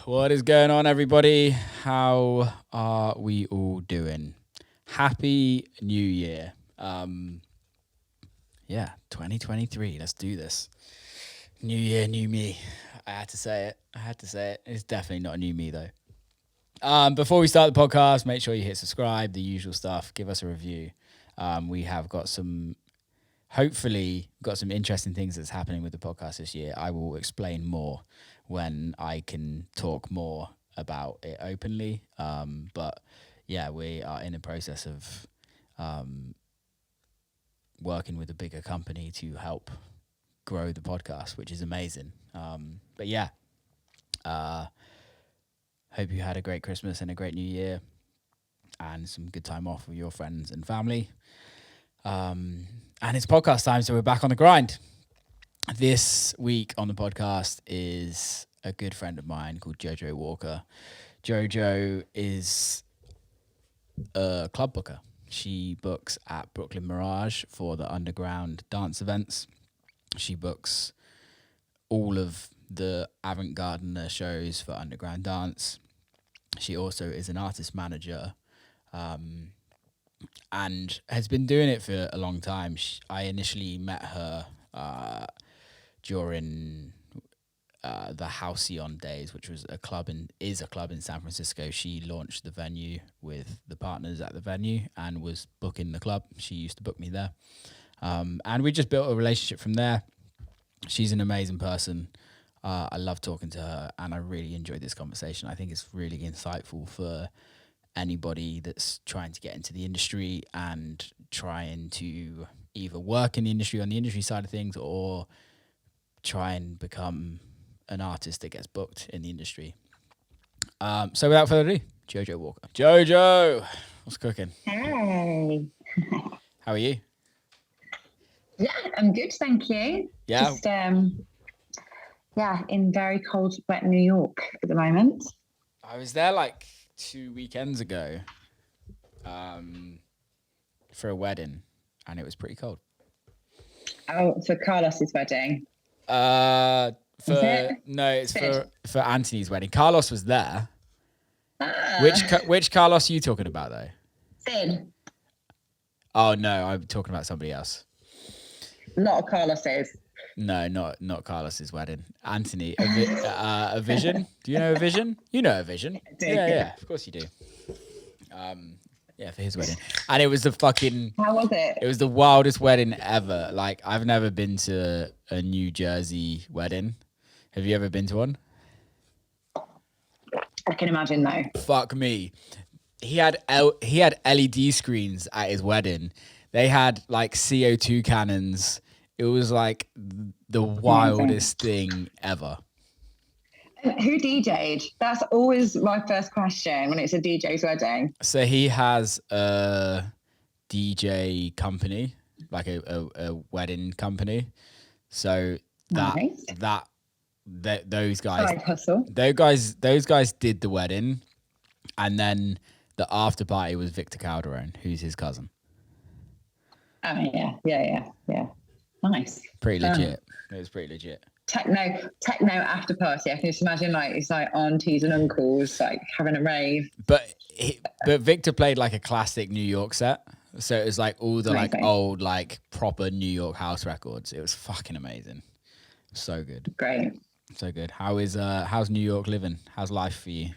What is going on, everybody? How are we all doing? Happy New Year. 2023. Let's do this. New year, new me. I had to say it. It's definitely not a new me, though. Before we start the podcast, make sure you hit subscribe, the usual stuff. Give us a review. We have got hopefully got some interesting things that's happening with the podcast this year. I will explain more when I can talk more about it openly. But yeah, we are in the process of working with a bigger company to help grow the podcast, which is amazing. But yeah, hope you had a great Christmas and a great New Year and some good time off with your friends and family. And it's podcast time, so we're back on the grind. This week on the podcast is a good friend of mine called JoJo Walker. JoJo is a club booker. She books at Brooklyn Mirage for the underground dance events. She books all of the Avant Gardner shows for underground dance. She also is an artist manager and has been doing it for a long time. I initially met her during the Halcyon days, which was a club in San Francisco. She launched the venue with the partners at the venue and was booking the club. She used to book me there. And we just built a relationship from there. She's an amazing person. I love talking to her, and I really enjoyed this conversation. I think it's really insightful for anybody that's trying to get into the industry and trying to either work in the industry on the industry side of things or try and become an artist that gets booked in the industry. So without further ado, JoJo Walker. JoJo, what's cooking? Hey. How are you? Yeah, I'm good, thank you. Yeah. Just, in very cold, wet New York at the moment. I was there like 2 weekends ago for a wedding, and it was pretty cold. Oh, for Carlos's wedding? It's for Anthony's wedding. Carlos was there. Which Carlos are you talking about, though? Sid. Oh no, I'm talking about somebody else. Not Carlos's. No, not Carlos's wedding. Anthony, a vision. Do you know a vision? You know a vision. Yeah, of course you do. For his wedding, and it was the fucking. How was it? It was the wildest wedding ever. Like, I've never been to a New Jersey wedding. Have you ever been to one? I can imagine, though. Fuck me. He had LED screens at his wedding. They had like CO2 cannons. It was like the wildest thing ever. Who DJ'd? That's always my first question when it's a DJ's wedding. So he has a DJ company, like a wedding company. So those guys, side hustle. Those guys did the wedding, and then the after party was Victor Calderone, who's his cousin. Oh yeah. Nice. Pretty legit. It was pretty legit. Techno after party. I can just imagine it's like aunties and uncles like having a rave. But Victor played like a classic New York set, so it was like all the like old like proper New York house records. It was fucking amazing. So good. Great. So good. How's New York living? How's life for you?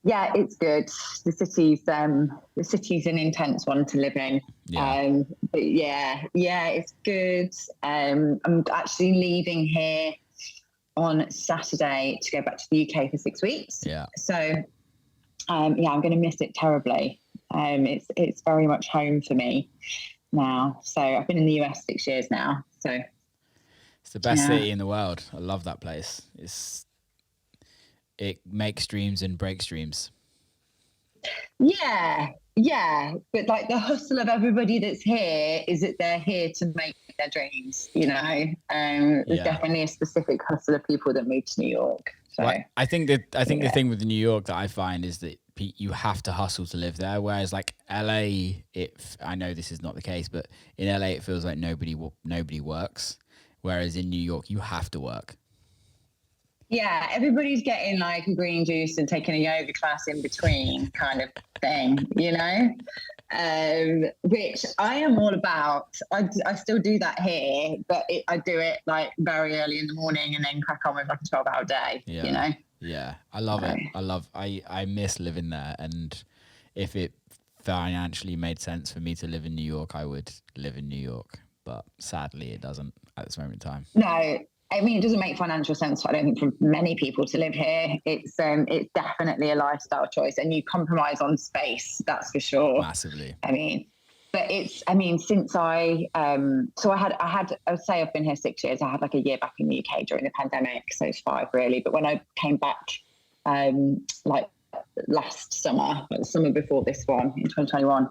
Yeah, it's good. The city's an intense one to live in. Yeah. But it's good. I'm actually leaving here on Saturday to go back to the UK for 6 weeks. Yeah. So, I'm going to miss it terribly. It's very much home for me now. So I've been in the US 6 years now. So it's the best city in the world. I love that place. It makes dreams and breaks dreams. Yeah. But like the hustle of everybody that's here is that they're here to make their dreams, you know. There's definitely a specific hustle of people that move to New York. So well, I think the thing with New York that I find is that you have to hustle to live there. Whereas like LA, I know this is not the case, but in LA it feels like nobody works. Whereas in New York, you have to work. Yeah, everybody's getting like a green juice and taking a yoga class in between kind of thing, you know? Which I am all about. I still do that here, but I do it like very early in the morning and then crack on with like a 12-hour day, you know? Yeah. I love it. I miss living there. And if it financially made sense for me to live in New York, I would live in New York. But sadly, it doesn't at this moment in time. No, I mean, it doesn't make financial sense, I don't think, for many people to live here. It's definitely a lifestyle choice, and you compromise on space, that's for sure. Massively. I mean, but since I would say I've been here 6 years. I had like a year back in the UK during the pandemic, so it's 5 really. But when I came back, like last summer, like the summer before this one in 2021,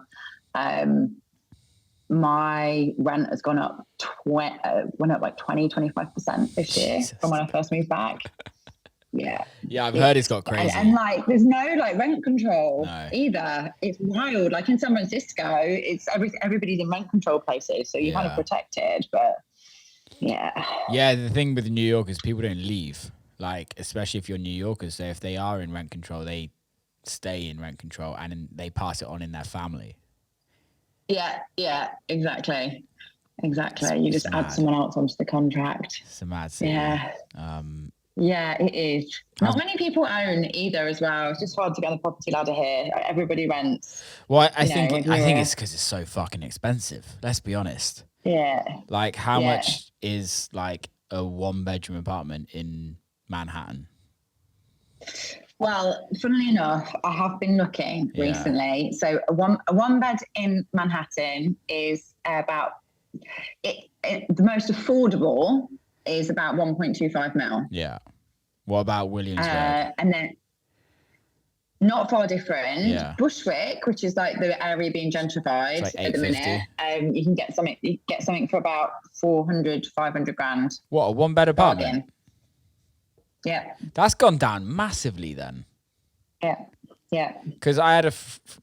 my rent has gone up went up like 25% this year from when I first moved back. Yeah, I've heard it's got crazy, and like there's no like rent control either. It's wild. Like in San Francisco, it's everybody's in rent control places, so you're kind of protected. But the thing with New York is people don't leave. Like especially if you're New Yorkers, so if they are in rent control, they stay in rent control and they pass it on in their family. Yeah, exactly. You just add someone else onto the contract. It's a mad scene. Yeah. Yeah, it is. Not many people own either as well. It's just hard to get on the property ladder here. Everybody rents. Well, I think it's because it's so fucking expensive. Let's be honest. Yeah. Like how much is like a 1-bedroom apartment in Manhattan? Well, funnily enough, I have been looking recently. So a one bed in Manhattan is about the most affordable is about 1.25 mil. Yeah. What about Williamsburg? And then not far different. Yeah. Bushwick, which is like the area being gentrified like at the minute. You can get something for about 400, 500 grand. What, a 1-bed apartment? Bargain. Yeah. That's gone down massively then. Yeah. Because I had a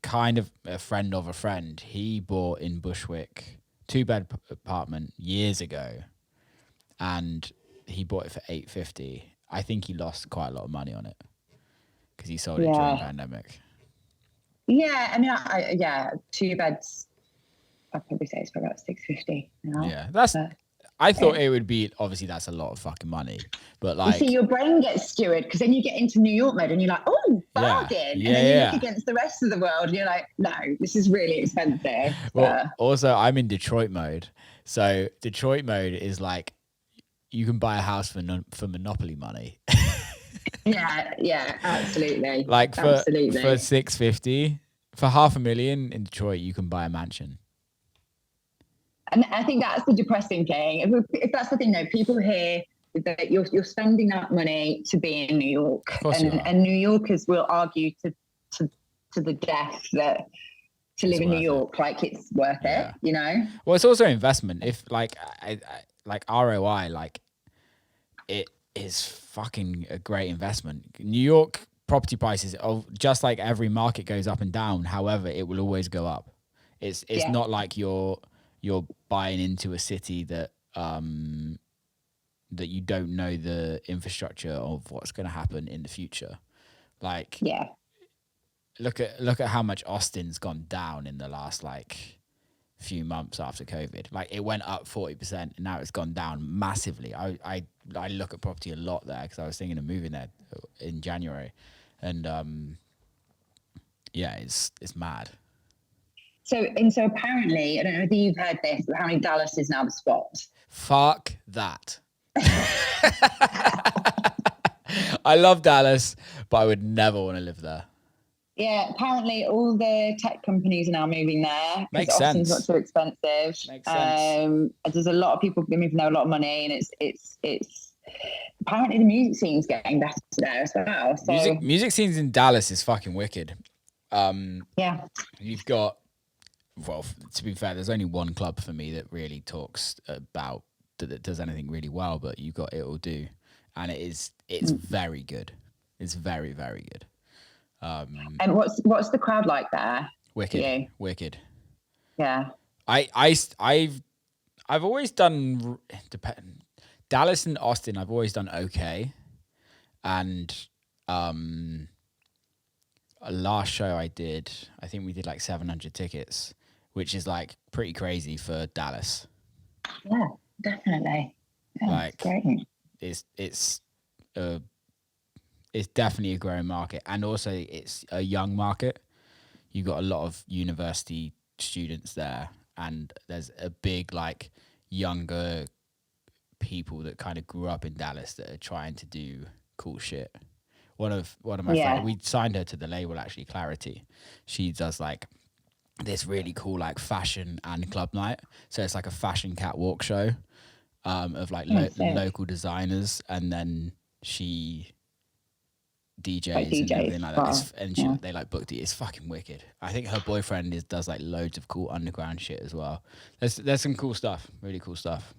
kind of a friend of a friend. He bought in Bushwick 2-bed apartment years ago, and he bought it for $850. I think he lost quite a lot of money on it because he sold it during the pandemic. Yeah, I mean, 2 beds. I'd probably say it's for about $650 now. Yeah, I thought it would be, obviously that's a lot of fucking money, but like... You see, your brain gets skewered because then you get into New York mode and you're like, oh, bargain. Yeah, and then you look against the rest of the world and you're like, no, this is really expensive. Well, also, I'm in Detroit mode. So Detroit mode is like, you can buy a house for Monopoly money. Yeah, absolutely. Like for $650, for $500,000 in Detroit, you can buy a mansion. And I think that's the depressing thing. If that's the thing, though, people hear that you're spending that money to be in New York, and New Yorkers will argue to the death that to live in New York, like it's worth it, you know. Well, it's also an investment. If like ROI, like it is fucking a great investment. New York property prices, just like every market goes up and down. However, it will always go up. It's not like you're buying into a city that that you don't know the infrastructure of what's going to happen in the future. Like, look at how much Austin's gone down in the last like few months after COVID. Like it went up 40% and now it's gone down massively. I look at property a lot there because I was thinking of moving there in January, and it's mad. So apparently, I don't know if you've heard this, but apparently Dallas is now the spot. Fuck that. I love Dallas, but I would never want to live there. Yeah, apparently all the tech companies are now moving there. Makes sense. Austin's not too expensive. Makes sense. There's a lot of people moving there, a lot of money, and it's apparently the music scene's getting better there as well. So music scenes in Dallas is fucking wicked. You've got, well, to be fair, there's only one club for me that really talks about that does anything really well, but you've got It'll Do, and it's very good. It's very, very good. And what's the crowd like there? Wicked. Yeah. I've always done Dallas and Austin. I've always done okay. And last show I did, I think we did like 700 tickets, which is like pretty crazy for Dallas. Yeah, definitely. Yeah, like great. It's definitely a growing market, and also it's a young market. You got a lot of university students there, and there's a big like younger people that kind of grew up in Dallas that are trying to do cool shit. One of my friends, we signed her to the label actually, Clarity. She does like this really cool like fashion and club night. So it's like a fashion catwalk show of like local designers, and then she DJs and everything like that. And they like booked it. It's fucking wicked. I think her boyfriend does like loads of cool underground shit as well. There's some cool stuff, really cool stuff.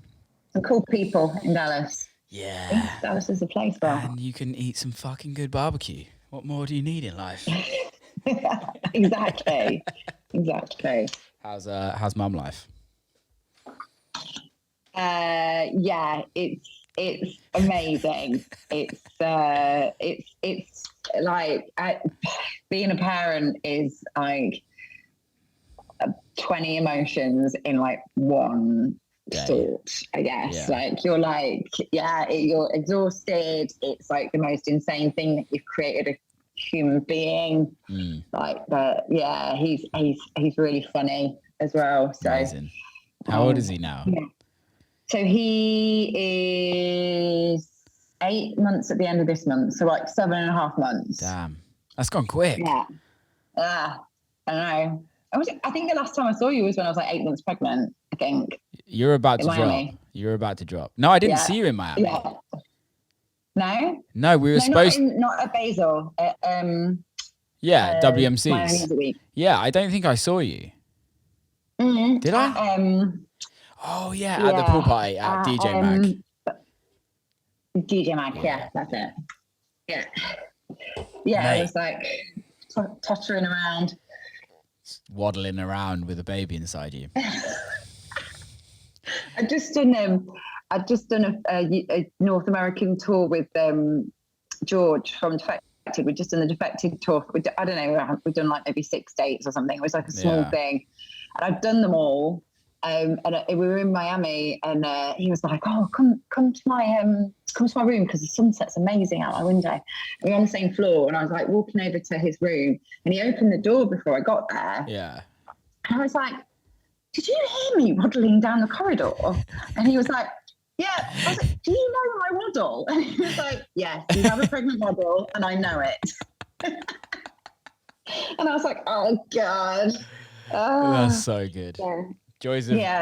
Some cool people in Dallas. Yeah. Dallas is a place, bro. And you can eat some fucking good barbecue. What more do you need in life? Exactly. How's mum life? Yeah, it's amazing. It's like being a parent is like 20 emotions in like one thought, I guess. Like you're exhausted. It's like the most insane thing that you've created a human being. But he's really funny as well. So amazing. How old is he now? Yeah. So he is 8 months at the end of this month. So like 7.5 months. Damn, that's gone quick. Yeah. I know. I think the last time I saw you was when I was like 8 months pregnant, I think. You're about to drop. No, I didn't see you in Miami. Yeah. No, we were supposed not at Basel. WMCs. Miami. Yeah, I don't think I saw you. Mm-hmm. Did I? At the pool party at DJ Mag. DJ Mag, that's it. Yeah, it was like tottering around. Waddling around with a baby inside you. I'd just done a North American tour with George from Defected. We'd just done the Defected tour. I don't know, we've done like maybe 6 dates or something. It was like a small thing. And I've done them all. And we were in Miami, and he was like, "Oh, come to my room because the sunset's amazing out my window." And we were on the same floor, and I was like walking over to his room, and he opened the door before I got there. Yeah. And I was like, "Did you hear me waddling down the corridor?" And he was like, "Yeah." I was like, "Do you know I waddle?" And he was like, "Yes, you have a pregnant waddle, and I know it." And I was like, "Oh God." That's so good. Yeah.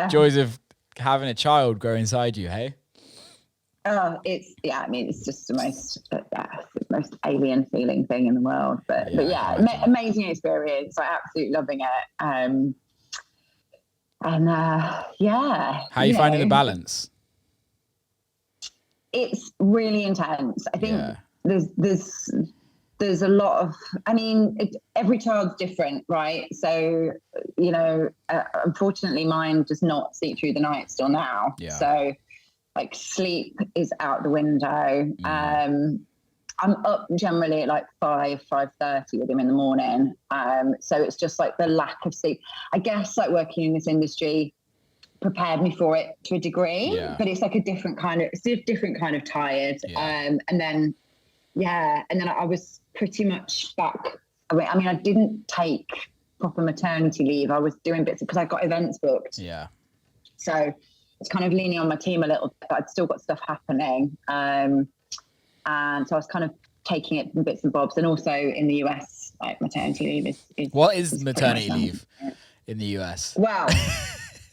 Joys of having a child grow inside you, hey? Oh, it's just the most alien feeling thing in the world. But amazing experience. I'm absolutely loving it. How are you finding the balance? It's really intense. I think there's a lot of, every child's different, right? So, unfortunately mine does not sleep through the night still now. Yeah. So like sleep is out the window. I'm up generally at like 5:30 with him in the morning. So it's just like the lack of sleep. I guess like working in this industry prepared me for it to a degree, but it's like a different kind of tired. Yeah. And then I was pretty much back. I didn't take proper maternity leave. I was doing bits because I got events booked. Yeah. So it's kind of leaning on my team a little bit, but I'd still got stuff happening. And so I was kind of taking it in bits and bobs. And also in the US, like maternity leave is what is maternity leave in the US? Wow.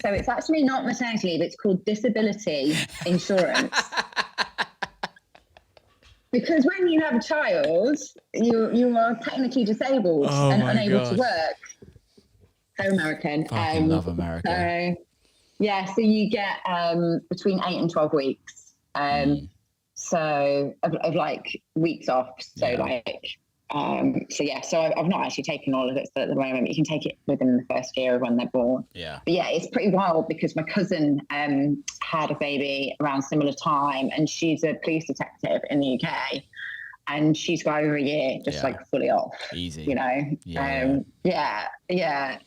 So it's actually not maternity leave. It's called disability insurance. Because when you have a child, you are technically disabled and unable to work. So American. Fucking love America. So you get between 8 and 12 weeks. So of like weeks off. So so I've not actually taken all of it at the moment. You can take it within the first year of when they're born. Yeah. But it's pretty wild because my cousin had a baby around similar time, and she's a police detective in the UK. and she's got over a year just like fully off. Easy. You know? Yeah,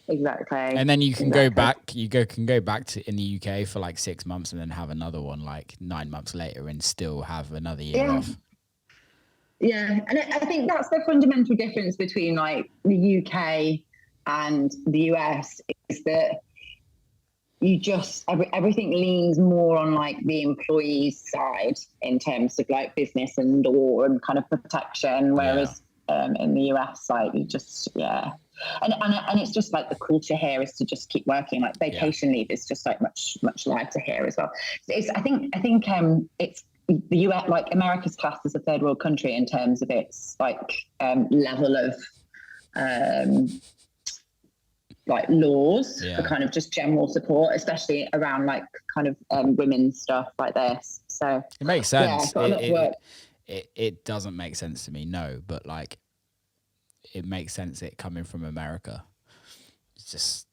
exactly. And then you can go back, can go back to in the UK for like 6 months and then have another one like 9 months later and still have another year off. Yeah. And I think that's the fundamental difference between like the UK and the US is that you just, everything leans more on like the employee's side in terms of like business and law and kind of protection. Whereas in the US, like you just, And it's just like the culture here is to just keep working. Like vacation leave is just like much lighter here as well. I think it's the US, like America's classed as a third world country in terms of its like level of like laws for kind of just general support, especially around like kind of women's stuff like this. So it makes sense. It doesn't make sense to me, no, but like it makes sense it coming from America. It's just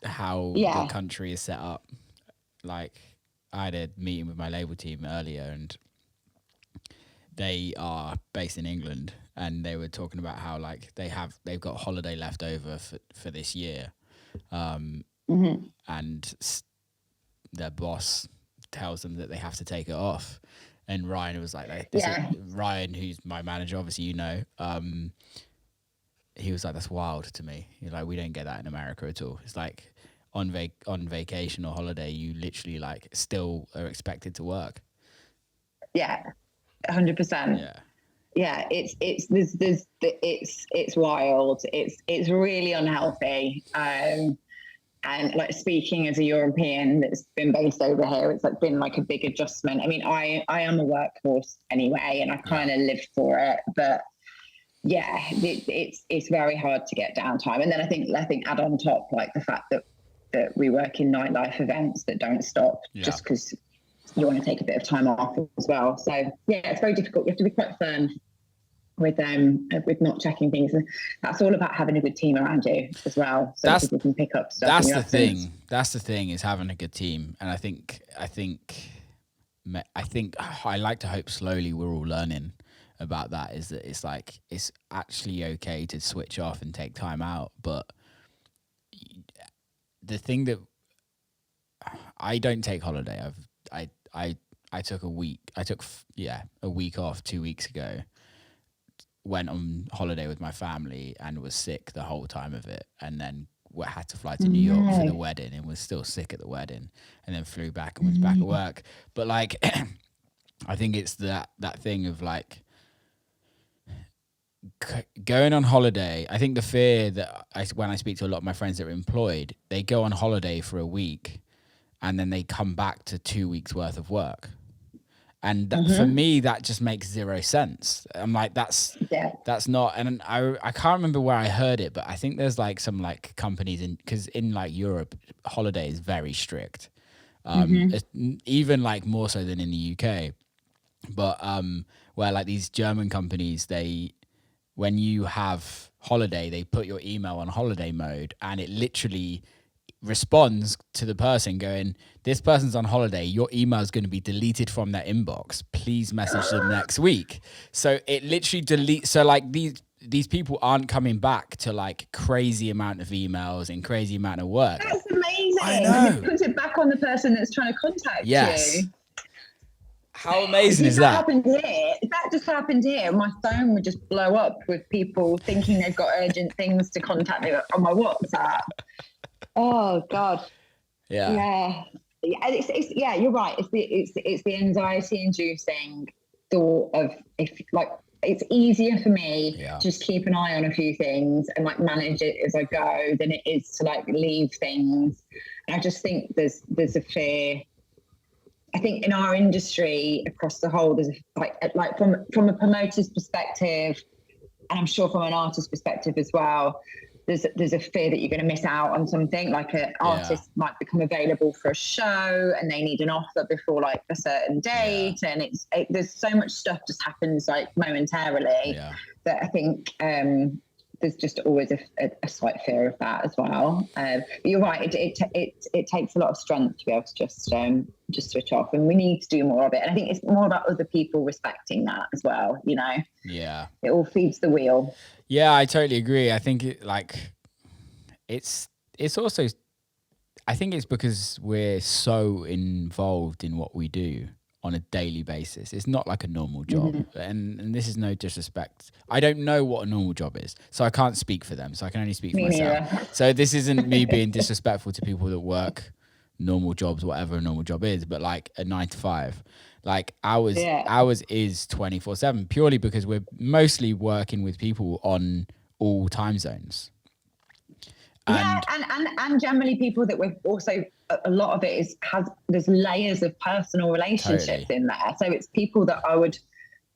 how the country is set up. Like I had a meeting with my label team earlier and they are based in England and they were talking about how like they've got holiday left over for this year. And their boss tells them that they have to take it off. And Ryan was like Ryan, who's my manager, obviously, you know, he was like, that's wild to me. He's like, we don't get that in America at all. It's like on vacation or holiday, you literally like still are expected to work. Yeah, 100%. Yeah, it's wild. It's really unhealthy. And like speaking as a European that's been based over here, it's like been like a big adjustment. I mean, I am a workhorse anyway, and I kind of lived for it, but it's very hard to get downtime. And then I think add on top like the fact that we work in nightlife events that don't stop just because you want to take a bit of time off as well. So it's very difficult. You have to be quite firm with not checking things. And that's all about having a good team around you as well, so people can pick up stuff. That's the thing. That's the thing, is having a good team. And I think I like to hope slowly we're all learning about that, is that it's like it's actually okay to switch off and take time out. But the thing that I don't take holiday. I took a week. I took a week off 2 weeks ago. Went on holiday with my family and was sick the whole time of it, and then had to fly to New York for the wedding and was still sick at the wedding, and then flew back and was back at work. But like, I think it's that thing of like going on holiday. I think the fear that when I speak to a lot of my friends that are employed, they go on holiday for a week and then they come back to 2 weeks worth of work. And for me, that just makes zero sense. I'm like, that's not, and I can't remember where I heard it, but I think there's like some like companies because in like Europe, holiday is very strict. Even like more so than in the UK. But where like these German companies, when you have holiday, they put your email on holiday mode and it literally responds to the person going, this person's on holiday, your email is going to be deleted from their inbox, please message them next week. So it literally deletes. So like these people aren't coming back to like crazy amount of emails and crazy amount of work. That's amazing. I know. It puts it back on the person that's trying to contact you. How amazing is that? That just happened here. My phone would just blow up with people thinking they've got urgent things to contact me on my WhatsApp. Oh God. Yeah. It's you're right. It's the anxiety inducing thought of, if like, it's easier for me to just keep an eye on a few things and like manage it as I go than it is to like leave things. And I just think there's a fear. I think in our industry across the whole, there's like from a promoter's perspective, and I'm sure from an artist's perspective as well, there's a fear that you're going to miss out on something. Like an artist might become available for a show and they need an offer before like a certain date, and there's so much stuff just happens like momentarily that I think there's just always a slight fear of that as well. But you're right. It takes a lot of strength to be able to just switch off, and we need to do more of it. And I think it's more about other people respecting that as well. You know. Yeah. It all feeds the wheel. Yeah, I totally agree. I think it's also, I think it's because we're so involved in what we do on a daily basis. It's not like a normal job. Mm-hmm. And this is no disrespect. I don't know what a normal job is, so I can't speak for them. So I can only speak for myself. Neither. So this isn't me being disrespectful to people that work normal jobs, whatever a normal job is, but like a 9 to 5. Like ours is 24/7 purely because we're mostly working with people on all time zones. And generally people that we've also, a lot of it there's layers of personal relationships in there. So it's people that I would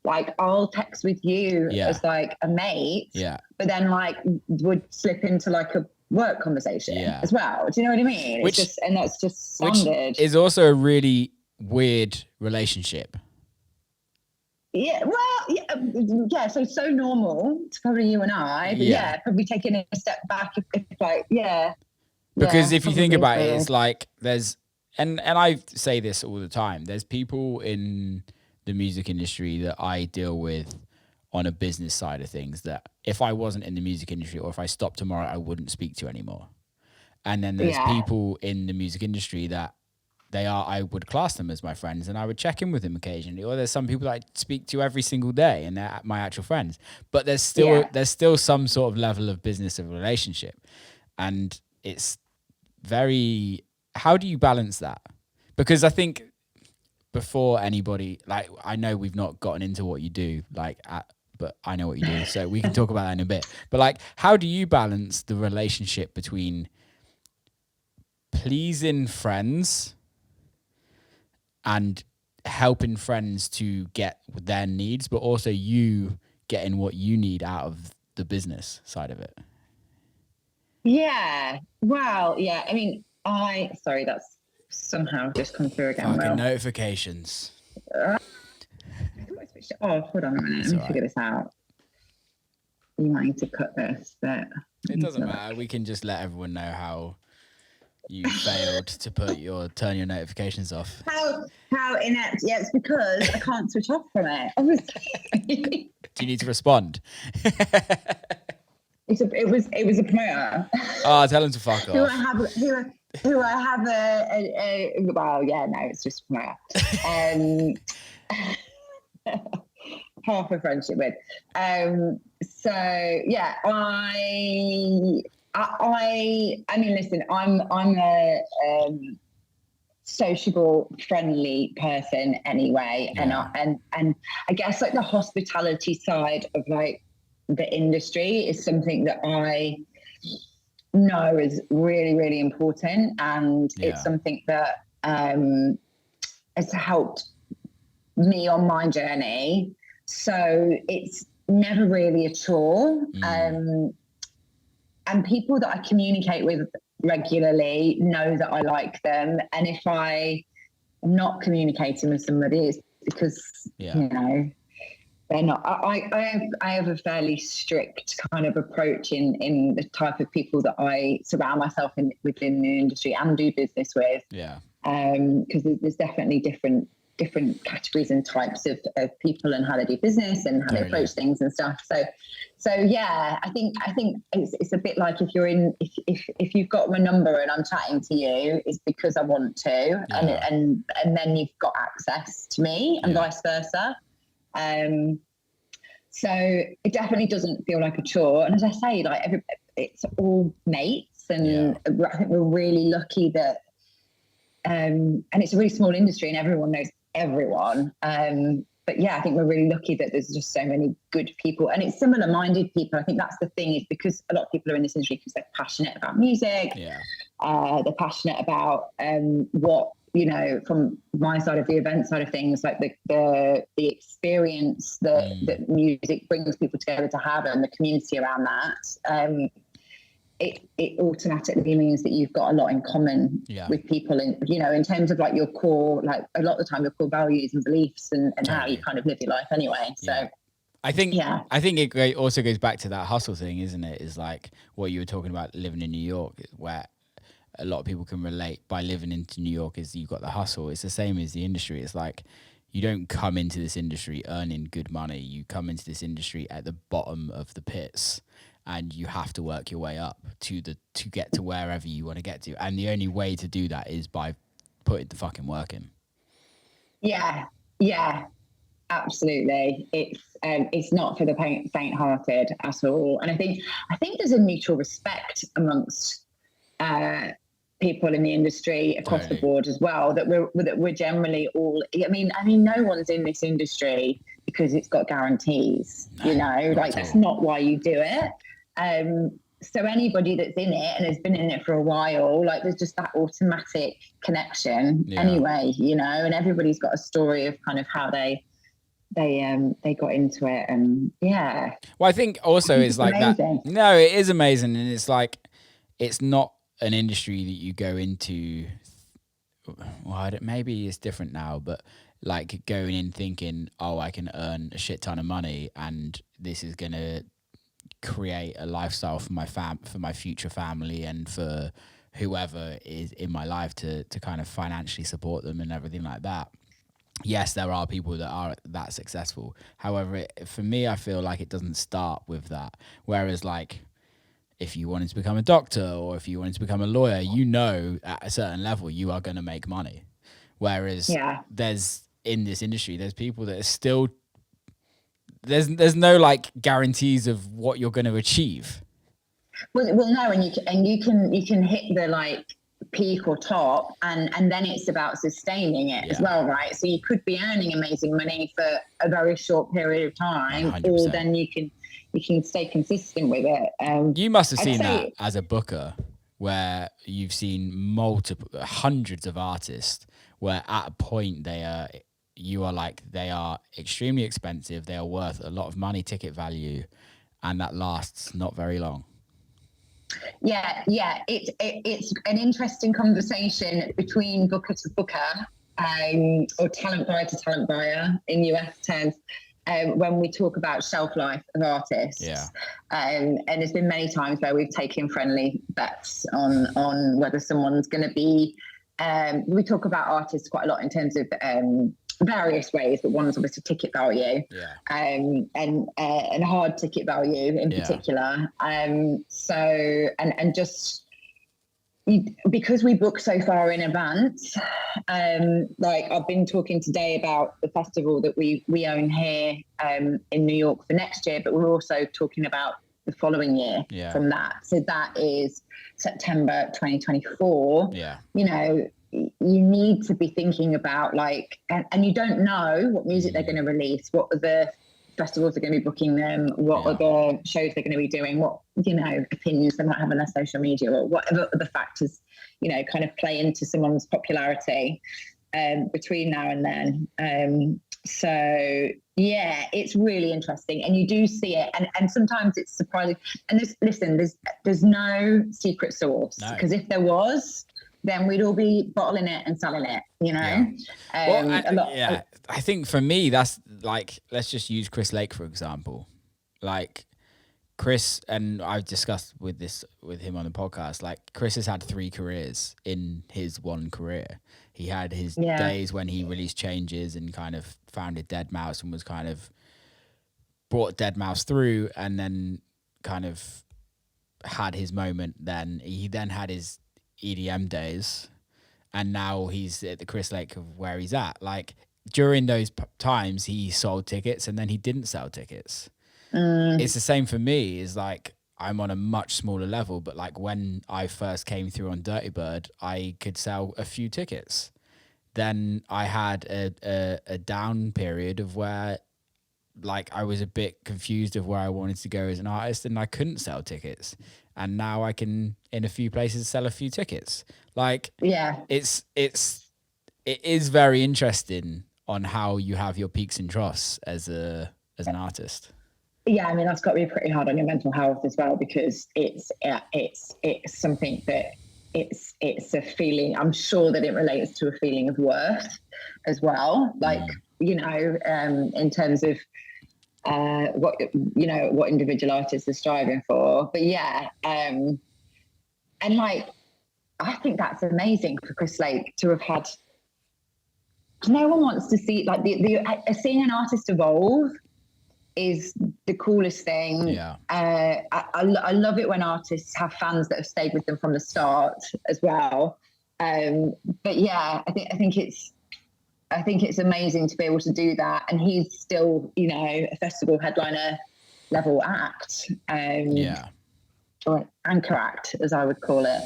like, I'll text with you as like a mate, but then like would slip into like a work conversation as well. Do you know what I mean? That's just standard. Which is also a really weird relationship. Yeah, well, yeah. So normal to probably you and I, but probably taking a step back if like, Because if you think about it, it's like and I say this all the time, there's people in the music industry that I deal with on a business side of things that if I wasn't in the music industry or if I stopped tomorrow, I wouldn't speak to anymore. And then there's people in the music industry that I would class them as my friends and I would check in with them occasionally. Or there's some people that I speak to every single day and they're my actual friends. But there's still some sort of level of business of relationship. And it's very, how do you balance that? Because I think before anybody, like I know we've not gotten into what you do, but I know what you do. So we can talk about that in a bit. But like, how do you balance the relationship between pleasing friends and helping friends to get their needs, but also you getting what you need out of the business side of it? Yeah. Well, yeah. I mean, sorry, that's somehow just come through again. Fucking notifications. Oh, hold on a minute. Let me figure this out. You might need to cut this, but it doesn't matter. We can just let everyone know how you failed to turn your notifications off. How inept? Yeah, it's because I can't switch off from it. Obviously. Do you need to respond? It was a promoter. Oh, tell him to fuck off. Who I have it's just a promoter. Half a friendship with. So yeah, I mean, listen, I'm a sociable, friendly person anyway, and I guess like the hospitality side of like the industry is something that I know is really, really important, and it's something that has helped me on my journey. So it's never really a chore. And people that I communicate with regularly know that I like them. And if I'm not communicating with somebody, it's because, you know, they're not. I have a fairly strict kind of approach in the type of people that I surround myself within the industry and do business with. Yeah. Because there's definitely different categories and types of people and how they do business and how they approach things and stuff. So yeah, I think it's a bit like if you've got my number and I'm chatting to you, it's because I want to, and then you've got access to me and vice versa. So it definitely doesn't feel like a chore. And as I say, like it's all mates, and I think we're really lucky that. And it's a really small industry and everyone knows everyone. But yeah, I think we're really lucky that there's just so many good people, and it's similar minded people. I think that's the thing, is because a lot of people are in this industry because they're passionate about music. Yeah. They're passionate about what, you know, from my side of the event side of things, like the experience that music brings people together to have, and the community around that. It automatically means that you've got a lot in common with people, and you know, in terms of like your core, like a lot of the time your core values and beliefs and how you kind of live your life anyway. So I think it also goes back to that hustle thing, isn't it? Is like what you were talking about living in New York, where a lot of people can relate by living into New York is you've got the hustle. It's the same as the industry. It's like you don't come into this industry earning good money. You come into this industry at the bottom of the pits, and you have to work your way up to get to wherever you want to get to. And the only way to do that is by putting the fucking work in. Yeah, absolutely. It's not for the faint-hearted at all. And I think there's a mutual respect amongst people in the industry across the board as well, that we're generally all, I mean no one's in this industry because it's got guarantees, that's not why you do it. So anybody that's in it and has been in it for a while, like there's just that automatic connection anyway, and everybody's got a story of kind of how they got into it. And well, I think also it's like amazing. That no, it is amazing. And it's like it's not an industry that you go into, well, maybe it's different now, but like going in thinking, oh, I can earn a shit ton of money and this is gonna create a lifestyle for my future family and for whoever is in my life to kind of financially support them and everything like that. Yes, there are people that are that successful. However, for me, I feel like it doesn't start with that. Whereas like if you wanted to become a doctor or if you wanted to become a lawyer, at a certain level you are going to make money. Whereas there's in this industry, there's people that are still there's no like guarantees of what you're going to achieve. Well, no, and you can hit the like peak or top, and then it's about sustaining it as well, right? So you could be earning amazing money for a very short period of time, 100%. Or then you can stay consistent with it. You must have seen that as a booker, where you've seen hundreds of artists, where at a point they are extremely expensive, they are worth a lot of money, ticket value, and that lasts not very long. Yeah, it's an interesting conversation between booker to booker, or talent buyer to talent buyer in US terms, when we talk about shelf life of artists. And there's been many times where we've taken friendly bets on whether someone's going to be. We talk about artists quite a lot in terms of various ways, but one's obviously ticket value, and hard ticket value in particular. So just because we book so far in advance, like I've been talking today about the festival that we own here in New York for next year, but we're also talking about the following year from that. So that is September 2024. You need to be thinking about like, and you don't know what music they're going to release, what other festivals are going to be booking them, what other shows they're going to be doing, what, opinions they might have on their social media, or whatever other factors, kind of play into someone's popularity between now and then. So it's really interesting, and you do see it, and sometimes it's surprising. And there's no secret sauce, because if there was, then we'd all be bottling it and selling it, I think for me, that's like, let's just use Chris Lake, for example. Like Chris, and I've discussed with him on the podcast, like Chris has had 3 careers in his one career. He had his days when he released Changes and kind of founded deadmau5 and was kind of brought deadmau5 through, and then kind of had his moment. Then he had his EDM days, and now he's at the Chris Lake of where he's at. Like during those times he sold tickets and then he didn't sell tickets. It's the same for me. Is like I'm on a much smaller level, but like when I first came through on Dirty Bird, I could sell a few tickets. Then I had a down period of where like I was a bit confused of where I wanted to go as an artist, and I couldn't sell tickets. And now I can, in a few places, sell a few tickets. Like, it is very interesting on how you have your peaks and troughs as an artist. Yeah, I mean, that's got to be pretty hard on your mental health as well, because it's something that it's a feeling. I'm sure that it relates to a feeling of worth as well. Like, in terms of what individual artists are striving for. But and like, I think that's amazing for Chris Lake to have had. No one wants to see like seeing an artist evolve is the coolest thing. Yeah. I love it when artists have fans that have stayed with them from the start as well. But yeah, I think it's amazing to be able to do that, and he's still, a festival headliner level act, or anchor act, as I would call it.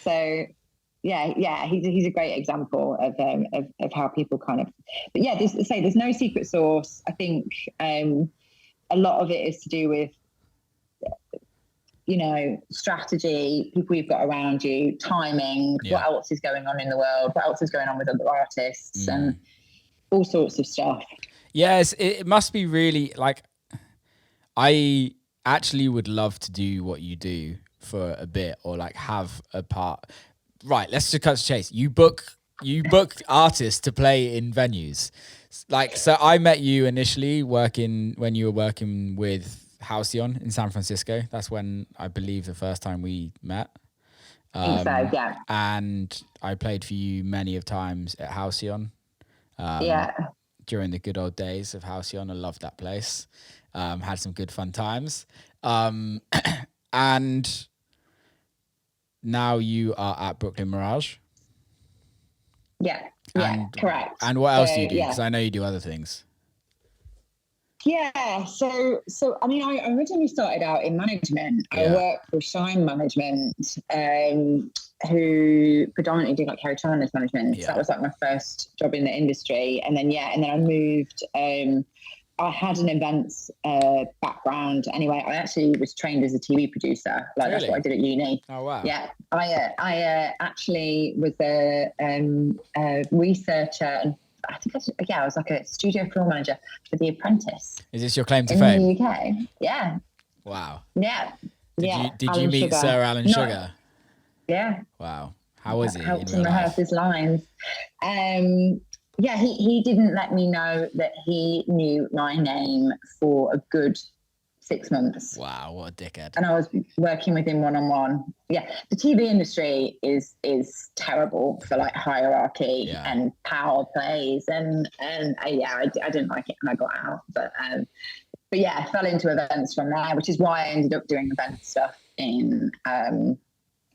So he's a great example of how people kind of. But yeah, there's no secret sauce. I think a lot of it is to do with strategy, people you've got around you, timing, what else is going on in the world, what else is going on with other artists, and all sorts of stuff. Yes, it must be really like, I actually would love to do what you do for a bit, or like have a part. Right, let's just cut to chase. You book artists to play in venues. Like, so I met you initially when you were working with Halcyon in San Francisco. That's when I believe the first time we met. I think so, yeah. And I played for you many of times at Halcyon. During the good old days of Halcyon. I loved that place. Had some good fun times. And now you are at Brooklyn Mirage. Yeah, correct. And what else do you do? Because I know you do other things. Yeah, so I mean, I originally started out in management. I worked for Shine Management, who predominantly do like Harry Chandler's management. So that was like my first job in the industry, and then I moved. I had an events background anyway. I actually was trained as a TV producer. Like, really? That's what I did at uni. Oh wow! Yeah, I actually was a researcher and. I was like a studio floor manager for The Apprentice. Is this your claim to fame? In the UK. Yeah. Wow. Yeah. Did you meet Sir Alan Sugar? Yeah. Wow. How was he? Helped him rehearse his lines. He didn't let me know that he knew my name for a good 6 months. Wow, what a dickhead. And I was working with him one-on-one. Yeah, the TV industry is terrible for like hierarchy and power plays, and I didn't like it and I got out. But I fell into events from there, which is why I ended up doing event stuff in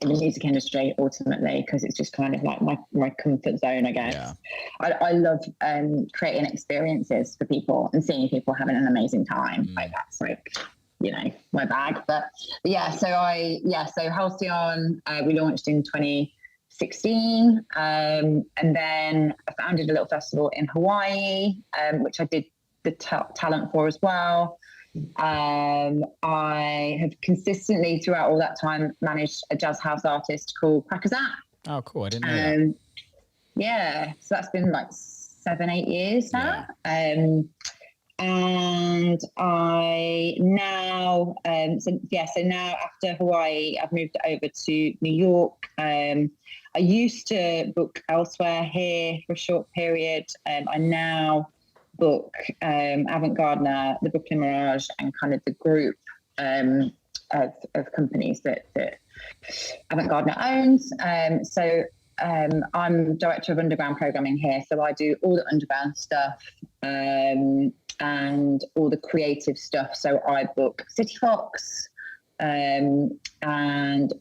the music industry ultimately, because it's just kind of like my comfort zone, I guess. Yeah. I love creating experiences for people and seeing people having an amazing time. Like, that's like, my bag. But so Halcyon, we launched in 2016, and then I founded a little festival in Hawaii, which I did the talent for as well. I have consistently throughout all that time managed a jazz house artist called Clarke. Oh, cool! I didn't know that. Yeah, so that's been like 7-8 years now. And I now, so now after Hawaii, I've moved over to New York. I used to book elsewhere here for a short period. I now book Avant Gardner, the Brooklyn Mirage, and kind of the group of companies that Avant Gardner owns. I'm director of underground programming here, so I do all the underground stuff and all the creative stuff. So I book City Fox and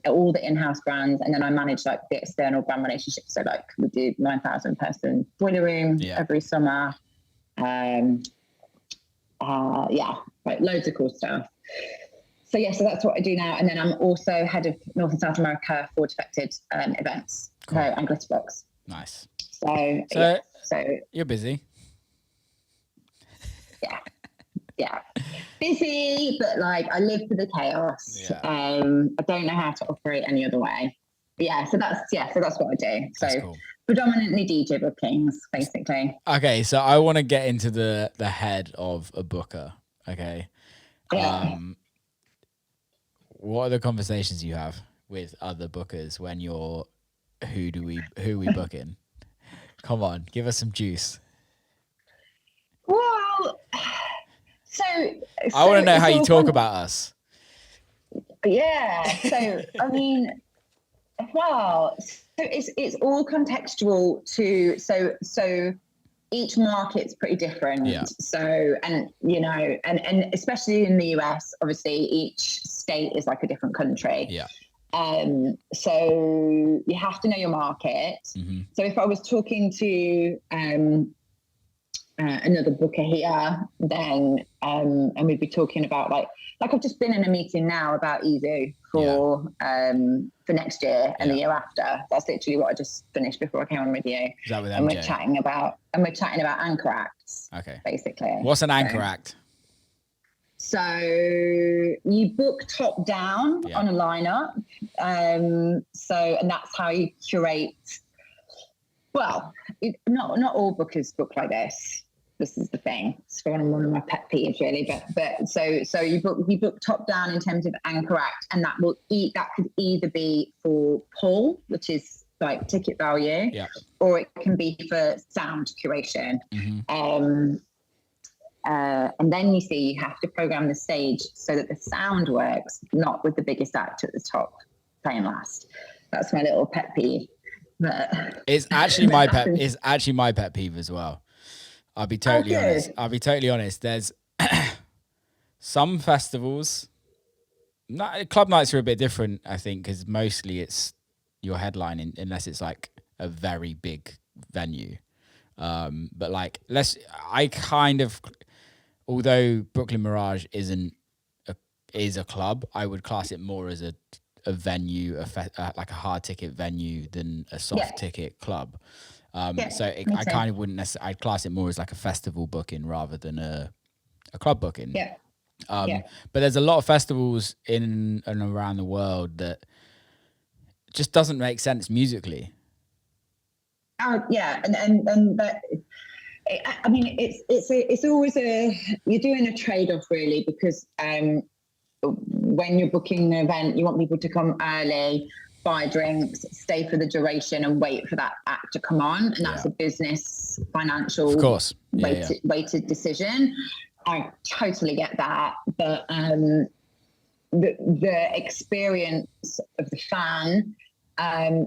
all the in-house brands, and then I manage like the external brand relationships. So like we do 9,000 person boiler room every summer. Like loads of cool stuff. So that's what I do now. And then I'm also head of North and South America for Defected events. Cool. And Glitterbox. Nice. So you're busy. Yeah. Busy, but like I live for the chaos. Yeah. I don't know how to operate any other way. But so that's what I do. So cool. Predominantly DJ bookings, basically. Okay, so I want to get into the head of a booker. Okay. Yeah. What are the conversations you have with other bookers when you're who we booking? Come on, give us some juice. Well, So I want to know how you talk about us. Yeah. So, I mean, well, so it's all contextual to, so each market's pretty different. Yeah. So, and, you know, and especially in the US, obviously each state is like a different country. Yeah. So you have to know your market. Mm-hmm. So if I was talking to, another booker here, then and we'd be talking about like I've just been in a meeting now about EZU for next year and the year after. That's literally what I just finished before I came on with you. Is that with MJ? And we're chatting about anchor acts. Okay. Basically. What's an anchor act? So you book top down on a lineup. And that's how you curate. Well, not all bookers book like this. This is the thing. It's one of my pet peeves, really. But so you book top down in terms of anchor act, and that could either be for pull, which is like ticket value, or it can be for sound curation. Mm-hmm. And then you have to program the stage so that the sound works, not with the biggest act at the top playing last. That's my little pet peeve. But it's actually my pet. It's actually my pet peeve as well. I'll be totally honest. There's some festivals. Club nights are a bit different, I think, because mostly it's your headlining, unless it's like a very big venue. But like, although Brooklyn Mirage is a club, I would class it more as a venue, like a hard ticket venue than a soft ticket club. I kind of wouldn't necessarily, I'd class it more as like a festival booking rather than a club booking. But there's a lot of festivals in and around the world that just doesn't make sense musically. And that, I mean, it's always you're doing a trade-off really, because when you're booking an event, you want people to come early, buy drinks, stay for the duration, and wait for that act to come on. And that's a business, financial, of course, weighted decision. I totally get that, but the experience of the fan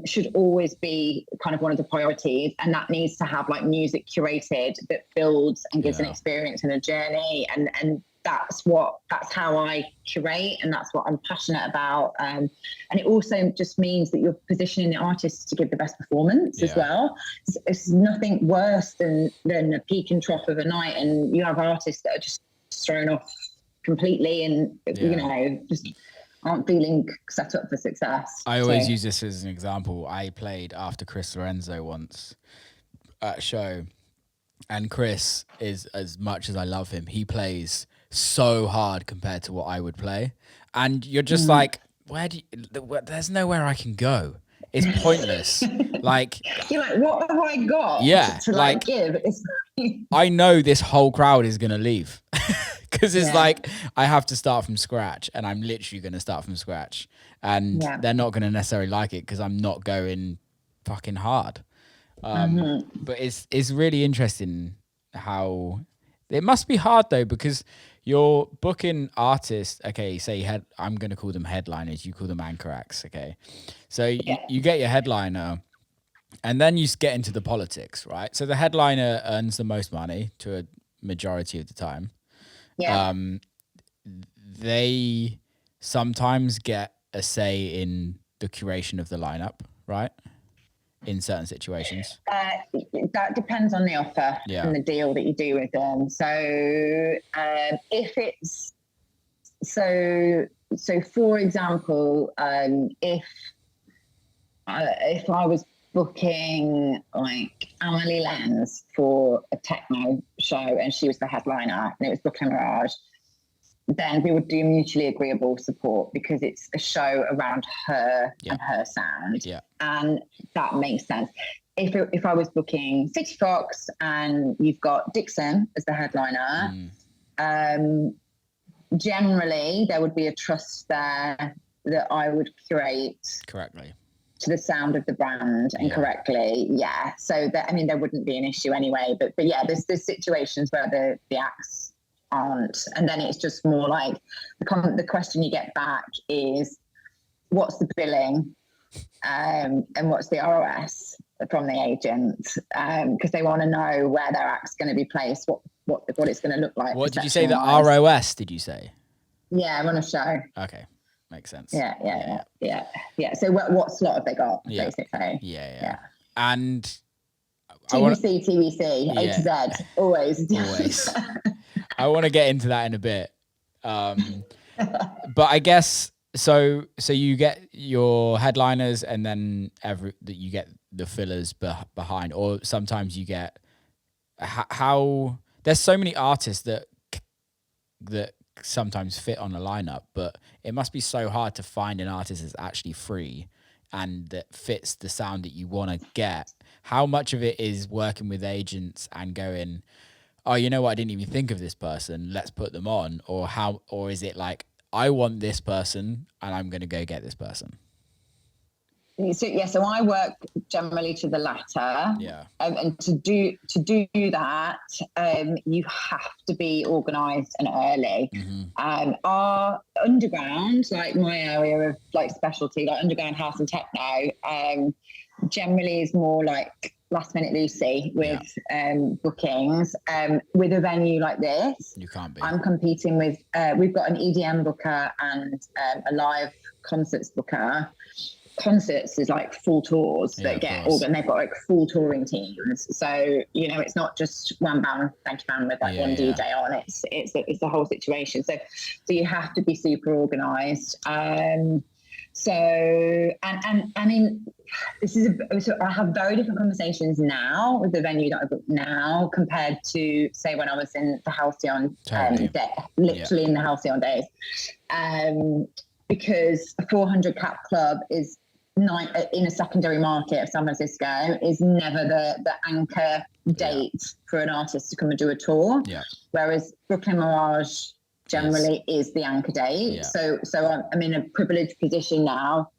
should always be kind of one of the priorities, and that needs to have like music curated that builds and gives an experience and a journey, and that's how I curate, and that's what I'm passionate about. And it also just means that you're positioning the artists to give the best performance as well. It's nothing worse than a peak and trough of a night, and you have artists that are just thrown off completely, and you know, just aren't feeling set up for success. I always use this as an example. I played after Chris Lorenzo once at a show, and Chris is, as much as I love him, he plays so hard compared to what I would play, and you're just like, there's nowhere I can go. It's pointless. Like, you're like, what have I got to like give? I know this whole crowd is gonna leave because it's like I have to start from scratch, and I'm literally gonna start from scratch, and they're not gonna necessarily like it because I'm not going fucking hard. But it's really interesting how it must be hard though, because you're booking artists. Okay, say I'm going to call them headliners. You call them anchor acts. Okay, so you get your headliner, and then you get into the politics, right? So the headliner earns the most money to a majority of the time. They sometimes get a say in the curation of the lineup, right? In certain situations. That depends on the offer and the deal that you do with them. So if it's so for example, if I was booking like Amelie Lenz for a techno show and she was the headliner and it was Brooklyn Mirage, then we would do mutually agreeable support because it's a show around her and her sound. And that makes sense. If I was booking City Fox and you've got Dixon as the headliner, generally there would be a trust there that I would curate correctly to the sound of the brand and correctly. So that, I mean, there wouldn't be an issue anyway, but there's situations where the acts aren't. And then it's just more like the question you get back is, what's the billing and what's the ROS from the agent? Because they want to know where their act's going to be placed, what it's going to look like. What did you say? The ROS? Did you say? Yeah, on a show. Okay, makes sense. Yeah. So what slot have they got? Basically. Yeah. And TVC, A to Z, always. I want to get into that in a bit, but I guess so. You get your headliners, and then you get the fillers behind, or sometimes you get how there's so many artists that sometimes fit on a lineup, but it must be so hard to find an artist that's actually free and that fits the sound that you want to get. How much of it is working with agents and going, oh, you know what, I didn't even think of this person, let's put them on, or is it like, I want this person and I'm going to go get this person? So I work generally to the latter. Yeah. And to do that, you have to be organised and early. Mm-hmm. Our underground, like my area of like specialty, like underground house and techno, generally is more like last minute Lucy with bookings. With a venue like this, you can't be. I'm competing with. We've got an EDM booker and a live concerts booker. Concerts is like full tours that get organ. They've got like full touring teams, so it's not just one band, thank you band with like one DJ on. It's the whole situation. So you have to be super organised. So I mean, so I have very different conversations now with the venue that I book now compared to say when I was in the Halcyon, literally in the Halcyon days, because a 400 cap club is in a secondary market of San Francisco is never the anchor date for an artist to come and do a tour. Yeah. Whereas Brooklyn Mirage generally is the anchor date. Yeah. So I'm in a privileged position now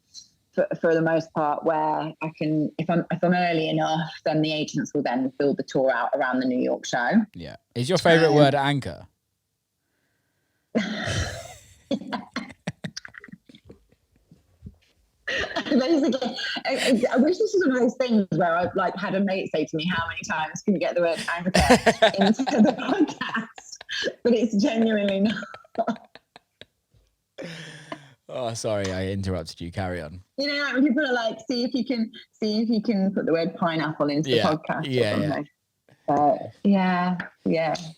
for the most part where I can, if I'm early enough, then the agents will then build the tour out around the New York show. Yeah. Is your favorite word anchor? Basically, I wish this was one of those things where I've like had a mate say to me, how many times can you get the word anchor into the podcast? But it's genuinely not. Oh, sorry, I interrupted you. Carry on. Like when people are like, see if you can put the word pineapple into the podcast.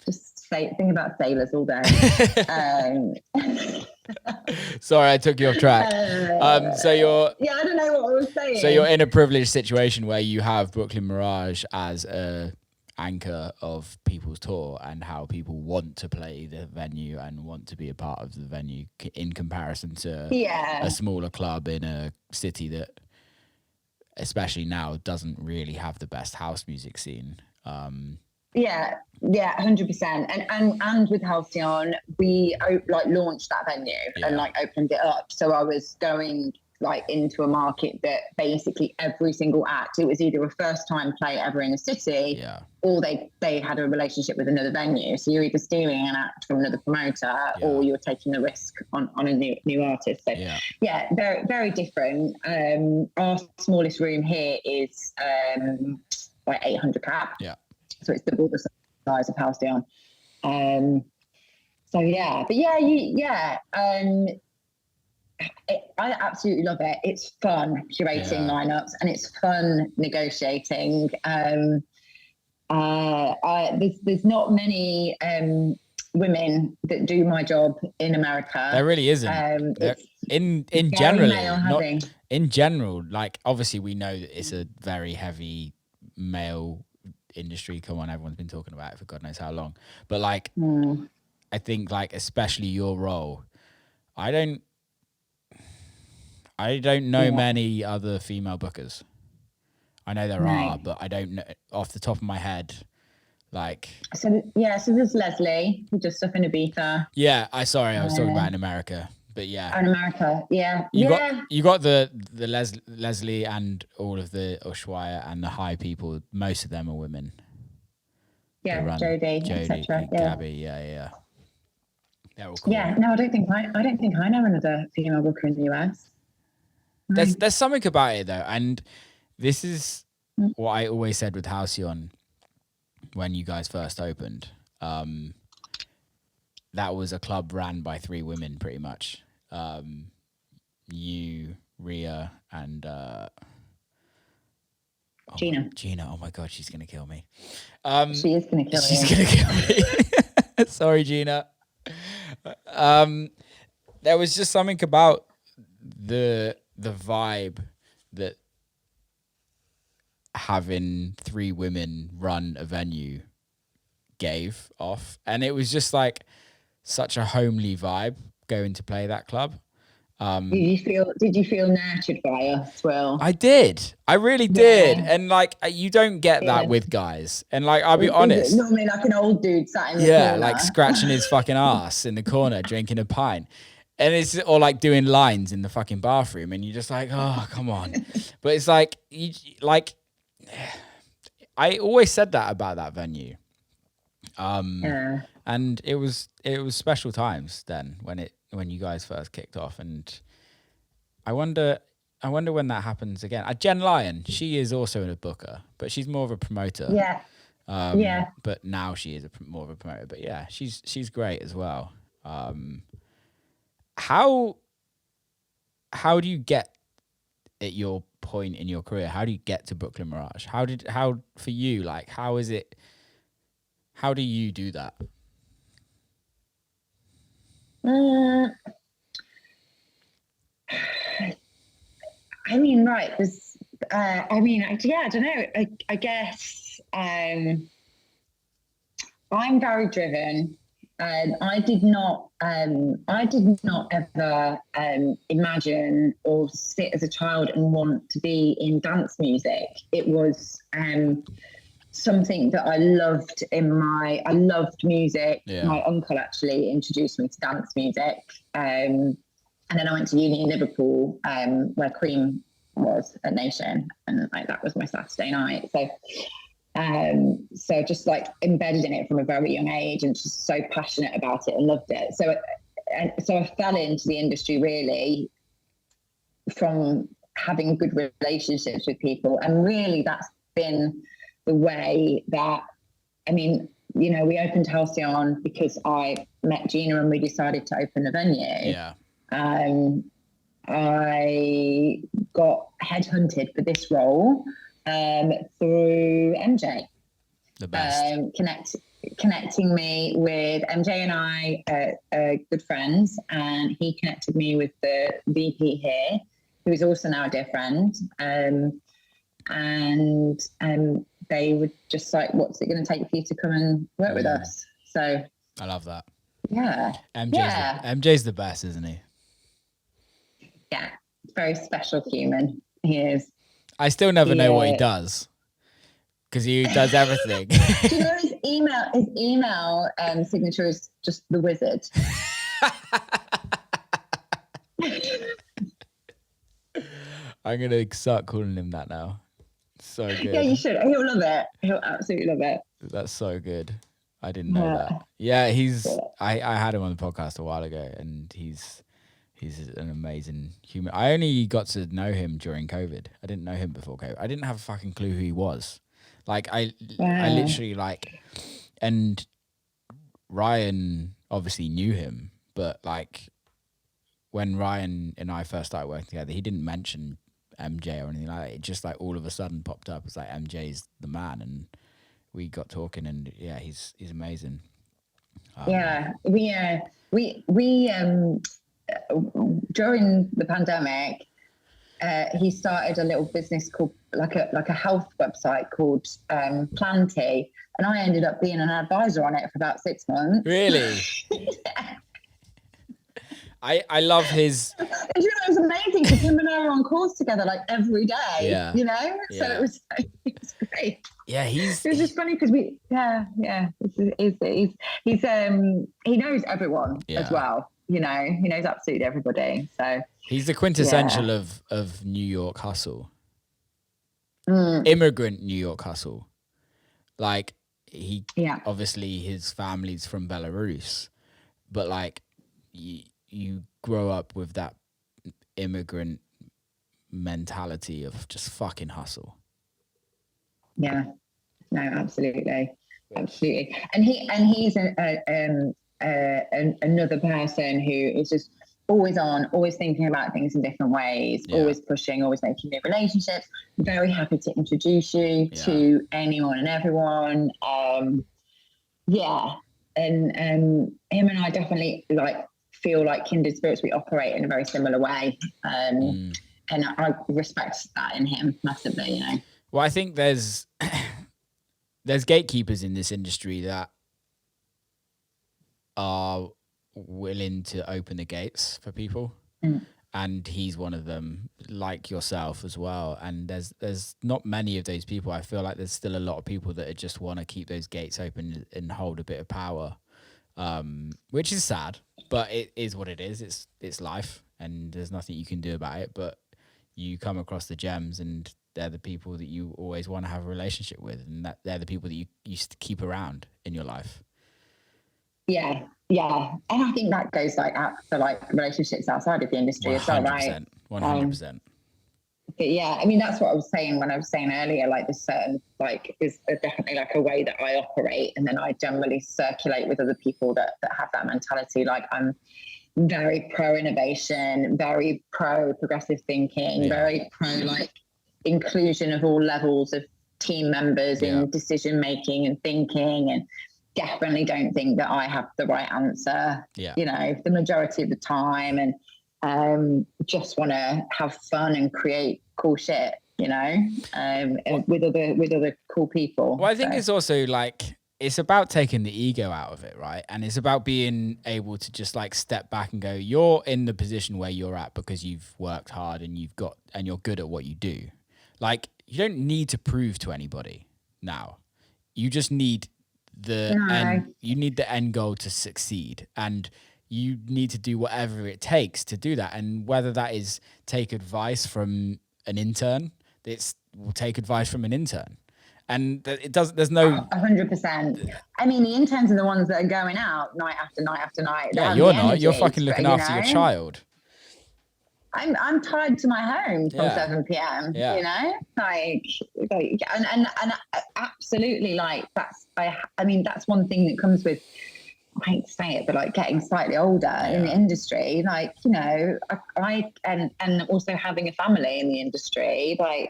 Just think about sailors all day. Sorry, I took you off track. So you're... Yeah, I don't know what I was saying. So you're in a privileged situation where you have Brooklyn Mirage as a anchor of people's tour and how people want to play the venue and want to be a part of the venue in comparison to a smaller club in a city that, especially now, doesn't really have the best house music scene. 100%. And with Halcyon, we launched that venue and opened it up. So I was going into a market that basically every single act, it was either a first time play ever in a city, or they had a relationship with another venue. So you're either stealing an act from another promoter, or you're taking the risk on a new artist. So very, very different. Our smallest room here is 800 cap. Yeah. So it's double the size of Halcyon. I absolutely love it. It's fun curating lineups and it's fun negotiating. There's not many women that do my job in America. There really isn't. In general, in general, like obviously we know that it's a very heavy male industry. Come on, everyone's been talking about it for God knows how long. But I think especially your role, I don't know many other female bookers. I know there are, but I don't know off the top of my head. So there's Leslie who does stuff in Ibiza. Yeah, I was talking about in America. But in America, you got the Leslie and all of the Ushuaia and the high people. Most of them are women. Yeah, Jodie, etc. Gabby, They're all cool. Yeah, no, I don't think I know another female booker in the US. There's something about it though, and this is what I always said with Halcyon when you guys first opened. That was a club ran by 3 women, pretty much. You, Rhea, and Gina. Gina. Oh my God, she's gonna kill me. She is gonna kill me. She's gonna kill me. Sorry, Gina. There was just something about the vibe that having 3 women run a venue gave off, and it was just like such a homely vibe going to play that club. Did you feel nurtured by us, Will? I did. I really did. And like, you don't get that with guys. And like, I'll be honest. Normally like an old dude sat in the corner. Like scratching his fucking ass in the corner, drinking a pint. And it's, or like doing lines in the fucking bathroom. And you're just like, oh, come on. But it's like, I always said that about that venue. And it was special times then when you guys first kicked off, and I wonder when that happens again. Jen Lyon, she is also a booker, but she's more of a promoter. Yeah. But now she is more of a promoter. But yeah, she's great as well. How do you get at your point in your career? How do you get to Brooklyn Mirage? How for you, like, how is it? How do you do that? I mean, right. There's, I don't know. I guess I'm very driven. I did not ever imagine or sit as a child and want to be in dance music. It was something that I loved I loved music. Yeah. My uncle actually introduced me to dance music. And then I went to uni in Liverpool, where Cream was at Nation, and like that was my Saturday night. So just like embedded in it from a very young age, and just so passionate about it and loved it. So I fell into the industry really from having good relationships with people, and really that's been the way that, I mean, you know, we opened Halcyon because I met Gina and we decided to open a venue. Yeah. I got headhunted for this role through MJ. The best. Connecting me with MJ, and I are good friends, and he connected me with the VP here, who is also now a dear friend. And they were just like, what's it going to take for you to come and work with us? So I love that. Yeah. MJ's the best, isn't he? Yeah. Very special human. He is. I still never know what he does, because he does everything. Do you know his email signature is just the wizard? I'm going to start calling him that now. So good. Yeah, you should. He'll love it. He'll absolutely love it. That's so good. I didn't know that. Yeah, I had him on the podcast a while ago, and he's an amazing human. I only got to know him during COVID. I didn't know him before COVID. I didn't have a fucking clue who he was. Like, I literally, like, and Ryan obviously knew him, but like when Ryan and I first started working together, he didn't mention MJ or anything like that. It just like all of a sudden popped up. It's like, MJ's the man, and we got talking, and yeah, he's amazing. We during the pandemic, he started a little business called like a health website called Planty, and I ended up being an advisor on it for about 6 months. Really? Yeah. I love his. And you know, it was amazing because him and I were on calls together like every day. Yeah. You know, so it was great. Yeah, it was just funny because he knows everyone as well. You know, he knows absolutely everybody. So he's the quintessential of New York hustle. Immigrant New York hustle. Like obviously his family's from Belarus, but like you grow up with that immigrant mentality of just fucking hustle. Yeah, no, absolutely. Absolutely. And he's another person who is just always on, always thinking about things in different ways, always pushing, always making new relationships. Very happy to introduce you to anyone and everyone. And him and I definitely feel like kindred spirits. We operate in a very similar way. And I respect that in him massively, you know. Well, I think there's gatekeepers in this industry that are willing to open the gates for people. And he's one of them, like yourself as well. And there's not many of those people. I feel like there's still a lot of people that just want to keep those gates open and hold a bit of power, which is sad, but it is what it is. It's life, and there's nothing you can do about it. But you come across the gems, and they're the people that you always want to have a relationship with, and that they're the people that you used to keep around in your life. Yeah. And I think that goes out for relationships outside of the industry as well, right? 100%. But yeah, I mean, that's what I was saying when I was saying earlier, there's certain, there's definitely a way that I operate, and then I generally circulate with other people that have that mentality. I'm very pro innovation, very pro progressive thinking, very pro inclusion of all levels of team members in decision making and thinking, and definitely don't think that I have the right answer, the majority of the time, and just want to have fun and create cool shit, with other cool people. Well, I think it's also it's about taking the ego out of it, right? And it's about being able to just step back and go, you're in the position where you're at because you've worked hard and you're good at what you do. You don't need to prove to anybody now. You just need the end goal to succeed, and you need to do whatever it takes to do that. And whether that is take advice from an intern, we'll take advice from an intern. And there's no 100%. I mean, the interns are the ones that are going out night after night after night. Yeah, you're not. You're fucking looking after your child. I'm tied to my home from 7 p.m. Yeah. And absolutely, that's that's one thing that comes with, I hate to say it, but getting slightly older in the industry, I and also having a family in the industry, my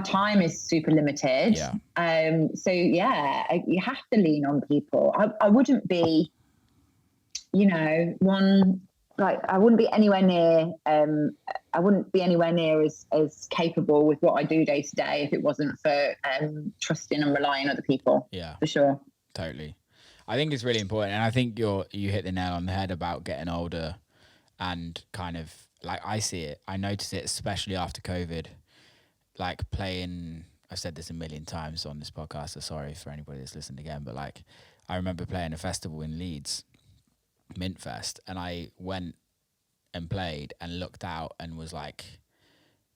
time is super limited. So you have to lean on people. I wouldn't be, I wouldn't be anywhere near. I wouldn't be anywhere near as capable with what I do day to day if it wasn't for trusting and relying on other people. Yeah, for sure. Totally. I think it's really important, and I think you hit the nail on the head about getting older, and kind of I see it. I notice it especially after COVID. Playing. I've said this a million times on this podcast, so sorry for anybody that's listened again. But I remember playing a festival in Leeds, Mintfest, and I went and played and looked out and was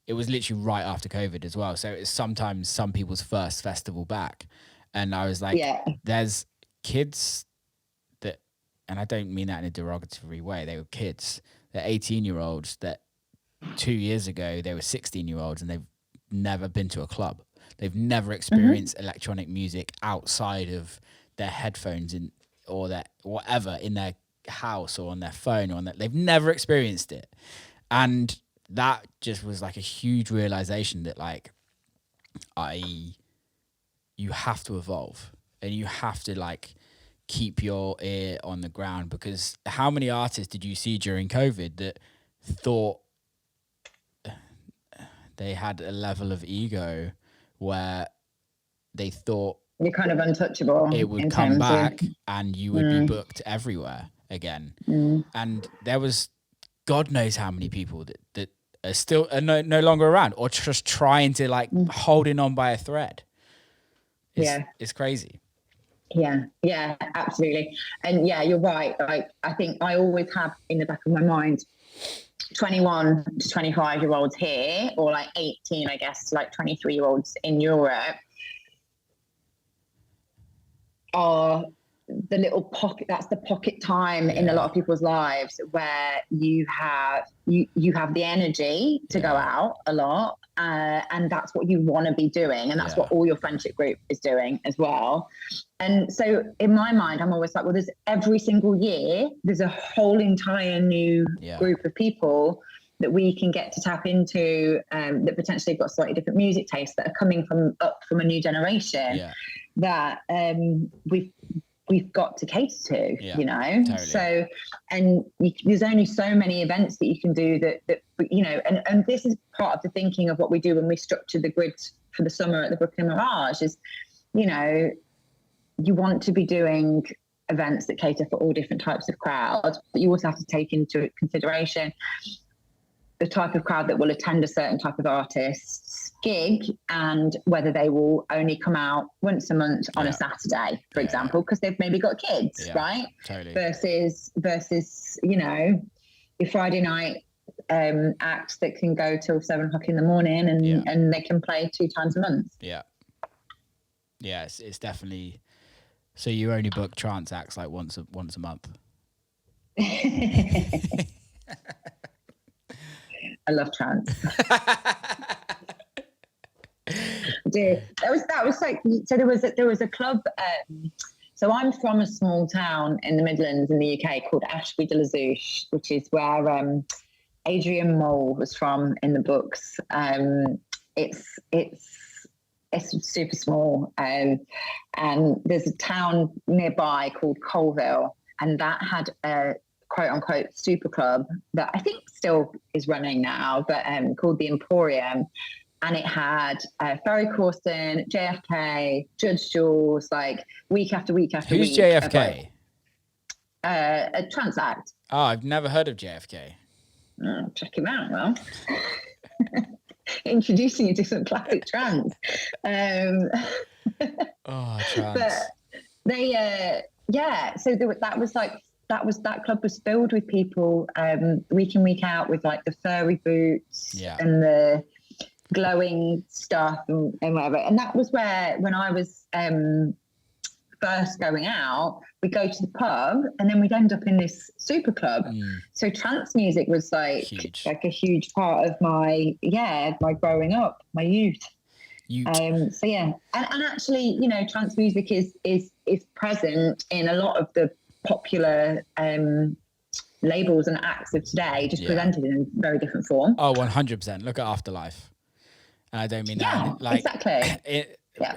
it was literally right after COVID as well. So it's sometimes some people's first festival back, and I was there's kids that, and I don't mean that in a derogatory way. They were kids. They're 18-year-olds that 2 years ago they were 16-year-olds, and they've never been to a club. They've never experienced electronic music outside of their headphones or their whatever in their house or on their phone or they've never experienced it. And that just was a huge realization that you have to evolve, and you have to keep your ear on the ground, because how many artists did you see during COVID that thought they had a level of ego where they thought you're kind of untouchable, it would come back and you would be booked everywhere again. And there was God knows how many people that are still no longer around, or just trying to holding on by a thread. It's crazy. Yeah, absolutely. And you're right. I think I always have in the back of my mind 21 to 25-year-olds here, or 18, I guess, 23-year-olds in Europe are the little pocket, that's the pocket time in a lot of people's lives where you have the energy to go out a lot, and that's what you want to be doing, and that's what all your friendship group is doing as well. And so in my mind, I'm always like, well, there's every single year there's a whole entire new group of people that we can get to tap into, that potentially have got slightly different music tastes, that are coming from a new generation that we've got to cater to, you know. Totally. So, and there's only so many events that you can do that you know, and this is part of the thinking of what we do when we structure the grid for the summer at the Brooklyn Mirage is, you know, you want to be doing events that cater for all different types of crowds, but you also have to take into consideration the type of crowd that will attend a certain type of artist's gig, and whether they will only come out once a month on a Saturday, for example, because they've maybe got kids, right? Totally. Versus, you know, your Friday night acts that can go till 7 o'clock in the morning and they can play 2 times a month. Yeah. Yeah, it's definitely. So you only book trance acts like once a month. I love trance. Dude, that was like, so there was a club. So I'm from a small town in the Midlands in the UK called Ashby-de-la-Zouch, which is where Adrian Mole was from in the books. It's super small, and there's a town nearby called Colville, and that had a quote unquote super club that I think still is running now, but called the Emporium, and it had Ferry Corsten, JFK, Judge Jules, like week after week after week. Who's JFK? A trance act. Oh, I've never heard of JFK. Oh, check him out, well. Introducing you to some classic trance. Trance. But they, so that club was filled with people week in, week out, with like the furry boots and the glowing stuff and whatever. And that was where, when I was first going out, we'd go to the pub and then we'd end up in this super club. So trance music was like a huge part of my growing up, my youth. So yeah, and actually, you know, trance music is present in a lot of the popular labels and acts of today, just presented in a very different form. Oh, 100%. Look at Afterlife. And I don't mean that like exactly.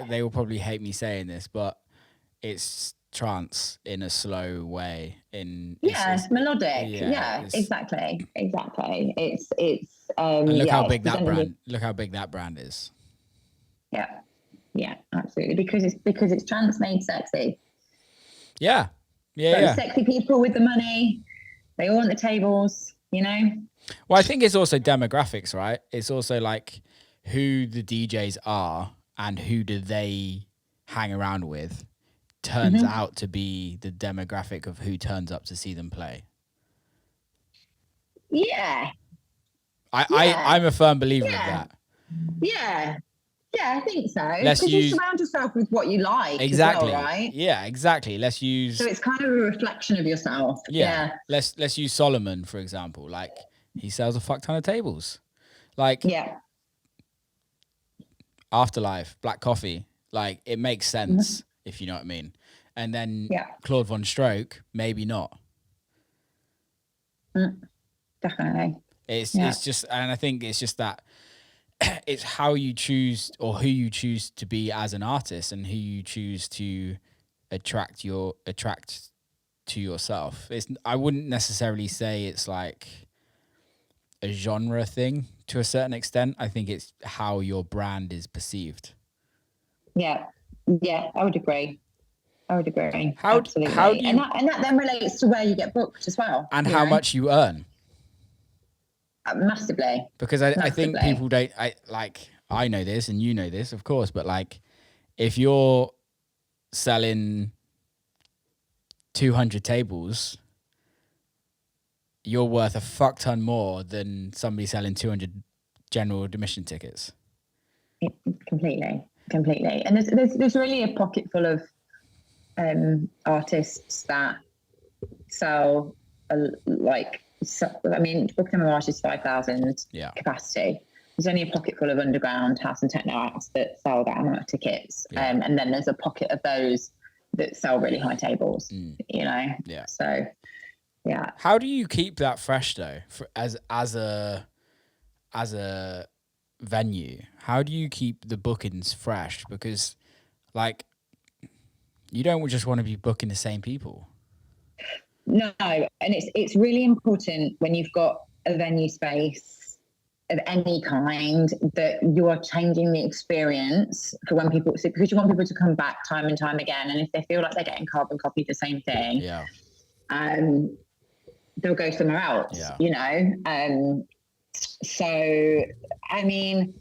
They will probably hate me saying this, but it's trance in a slow way. It's melodic. Exactly. It's and look how big that brand is. Yeah, absolutely. Because it's trance made sexy. Yeah. Sexy people with the money, they all want the tables, you know. Well, I think it's also demographics, right? It's also like who the DJs are and who do they hang around with turns out to be the demographic of who turns up to see them play. I'm a firm believer of that. Yeah, I think so. Because you surround yourself with what you like. Exactly. As well, right? Yeah, exactly. Let's use. So it's kind of a reflection of yourself. Yeah. Let's use Solomon, for example. Like, he sells a fuck ton of tables. Like, Afterlife, Black Coffee. Like, it makes sense, if you know what I mean. And then Claude Von Stroke, maybe not. Definitely. It's just, and I think it's just that. It's how you choose, or who you choose to be as an artist, and who you choose to attract to yourself. I wouldn't necessarily say it's like a genre thing to a certain extent. I think it's how your brand is perceived. Yeah, I would agree. Absolutely. And that then relates to where you get booked as well. And how much you earn. Massively. Because I think people don't, I know this and you know this, of course, but like, if you're selling 200 tables, you're worth a fuck ton more than somebody selling 200 general admission tickets. Completely. And there's really a pocket full of artists that sell Brooklyn Mirage is 5,000 capacity. There's only a pocket full of underground house and techno acts that sell that amount of tickets. And then there's a pocket of those that sell really high tables, you know? Yeah. So, yeah. How do you keep that fresh though, as a venue? How do you keep the bookings fresh? Because like, you don't just want to be booking the same people. No, and it's really important when you've got a venue space of any kind that you are changing the experience for when people, because you want people to come back time and time again. And if they feel like they're getting carbon copied the same thing, they'll go somewhere else, you know? So, I mean,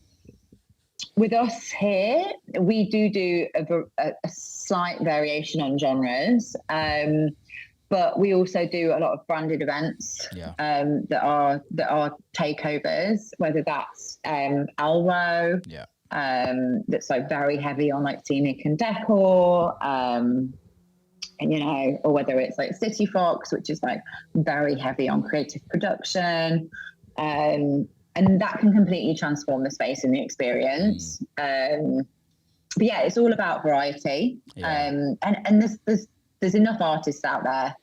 with us here, we do a slight variation on genres. But we also do a lot of branded events that are takeovers, whether that's Alro, that's like very heavy on like scenic and decor, and you know, or whether it's like City Fox, which is like very heavy on creative production, and that can completely transform the space and the experience. But yeah, it's all about variety, and there's enough artists out there,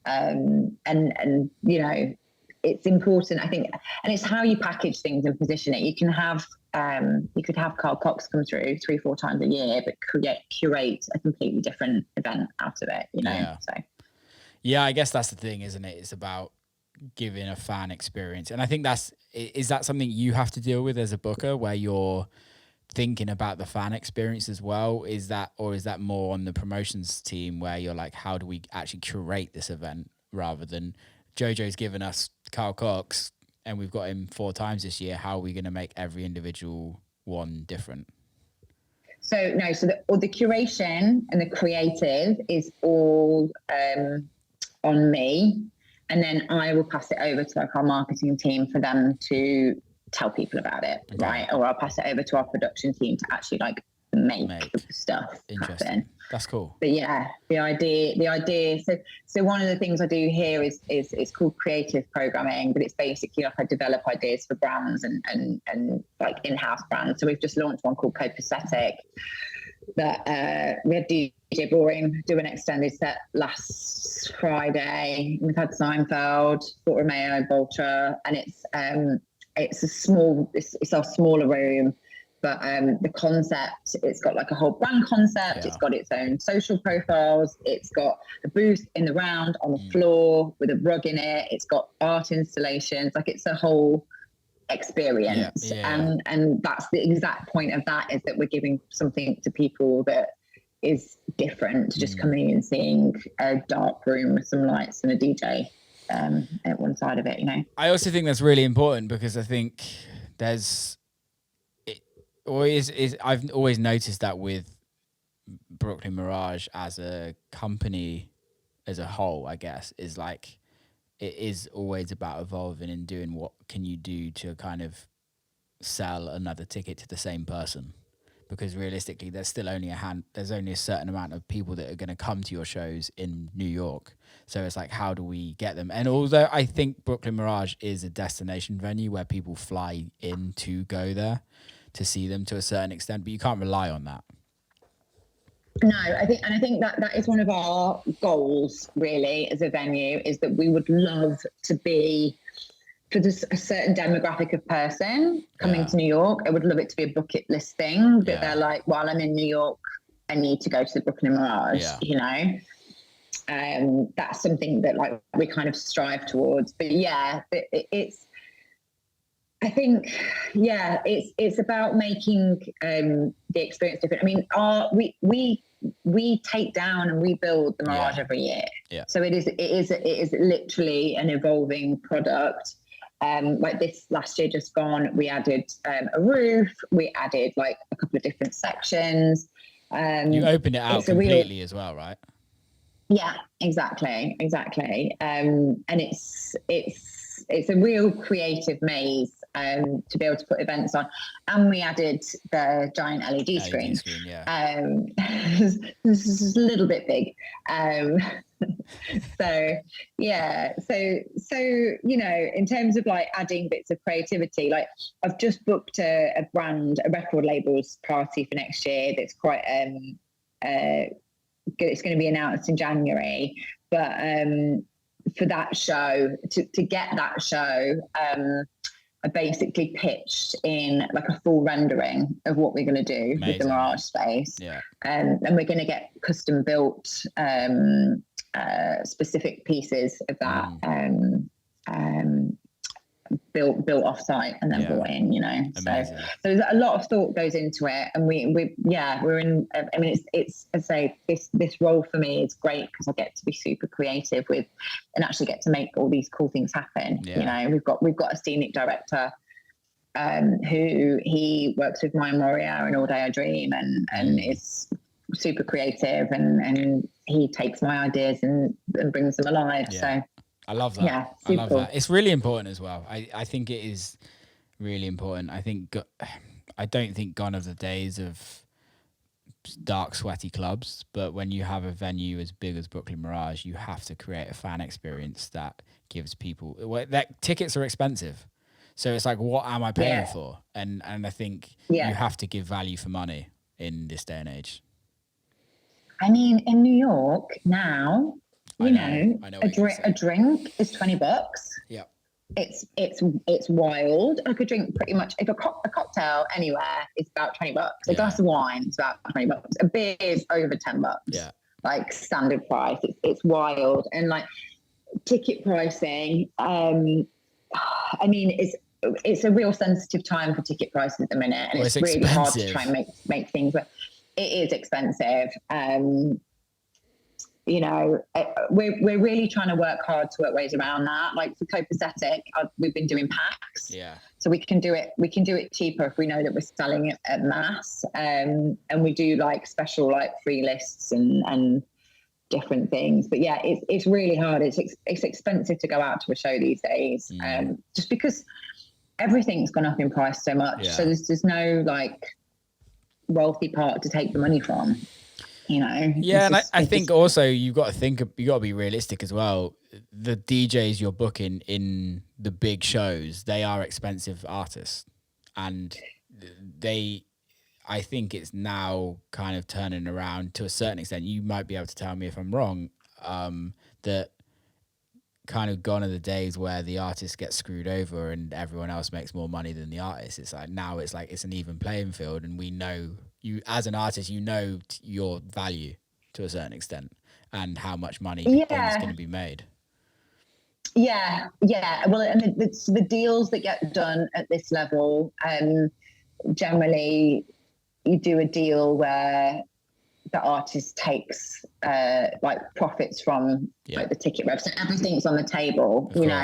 and you know, it's important, I think, and it's how you package things and position it. You can have you could have Carl Cox come through 3-4 times a year, but curate a completely different event out of it, you know. So I guess that's the thing, isn't it? It's about giving a fan experience, and I think is that something you have to deal with as a booker, where you're thinking about the fan experience as well? Is that more on the promotions team, where you're like, how do we actually curate this event, rather than JoJo's given us Carl Cox and we've got him 4 times this year, how are we going to make every individual one different? So no, the curation and the creative is all on me, and then I will pass it over to like our marketing team for them to tell people about it, right? Or I'll pass it over to our production team to actually like make stuff happen. That's cool. But yeah, the idea. So one of the things I do here is it's called creative programming, but it's basically like I develop ideas for brands and like in-house brands. So we've just launched one called Copacetic that we had DJ Boring do an extended set last Friday. We've had Seinfeld, Fort Romeo, Vulture, and it's a smaller room, but the concept, it's got like a whole brand concept. It's got its own social profiles. It's got a booth in the round on the floor with a rug in it. It's got art installations. Like, it's a whole experience. And that's the exact point of that, is that we're giving something to people that is different to just coming and seeing a dark room with some lights and a DJ at one side of it, you know. I also think that's really important, because I think I've always noticed that with Brooklyn Mirage as a company as a whole, I guess, is like, it is always about evolving and doing what can you do to kind of sell another ticket to the same person. Because realistically, there's only a certain amount of people that are going to come to your shows in New York. So it's like, how do we get them? And although I think Brooklyn Mirage is a destination venue where people fly in to go there to see them to a certain extent, but you can't rely on that. No, I think that is one of our goals, really, as a venue, is that we would love to be, for a certain demographic of person coming to New York, I would love it to be a bucket list thing that they're like, while I'm in New York, I need to go to the Brooklyn Mirage, you know? That's something that like we kind of strive towards. But yeah, I think, it's about making the experience different. I mean, we take down and rebuild the Mirage every year. Yeah. So it is literally an evolving product. Like this last year just gone, we added a roof, we added like a couple of different sections. You opened it out completely as well, right? Yeah, exactly. And it's a real creative maze. to be able to put events on, and we added the giant LED screen. This is a little bit big. So you know, in terms of like adding bits of creativity, like I've just booked a record labels party for next year that's quite it's going to be announced in January, but for that show, to get that show, I basically pitched in like a full rendering of what we're going to do with the Mirage space. And we're going to get custom built specific pieces of that built off site and then brought in, you know. So there's a lot of thought goes into it, and we're in. I mean, it's I say this role for me is great because I get to be super creative with, and actually get to make all these cool things happen. You know, we've got a scenic director who he works with Maya Moria and All Day I Dream, and is super creative, and he takes my ideas and brings them alive. So I love that. Yeah, I love cool. that. It's really important as well. I think it is really important. I don't think gone are the days of dark, sweaty clubs, but when you have a venue as big as Brooklyn Mirage, you have to create a fan experience that gives people that tickets are expensive. So it's like, what am I paying for? And I think you have to give value for money in this day and age. I mean, in New York now, I know a drink is $20. Yeah. It's wild. Like a drink pretty much, if a cocktail anywhere is about $20. A glass of wine is about $20. A beer is over $10. Yeah. Like standard price. It's wild. And like ticket pricing, I mean, it's a real sensitive time for ticket prices at the minute, and it's really hard to try and make things work. It is expensive. You know, we're really trying to work hard to work ways around that. Like for Copacetic, we've been doing packs. Yeah. So we can do it cheaper if we know that we're selling it at mass. And we do like special like free lists and different things. But yeah, it's really hard. It's expensive to go out to a show these days. Just because everything's gone up in price so much. Yeah. So there's no like wealthy part to take the money from. You know, and I think also you got to be realistic as well. The DJs you're booking in the big shows, they are expensive artists, and I think it's now kind of turning around to a certain extent. You might be able to tell me if I'm wrong. That kind of gone are the days where the artist gets screwed over and everyone else makes more money than the artist. It's like now it's like it's an even playing field, and we know. You, as an artist, you know your value to a certain extent and how much money is going to be made. Yeah. Well, and the deals that get done at this level, generally you do a deal where the artist takes like profits from like the ticket rev. So everything's on the table, you know,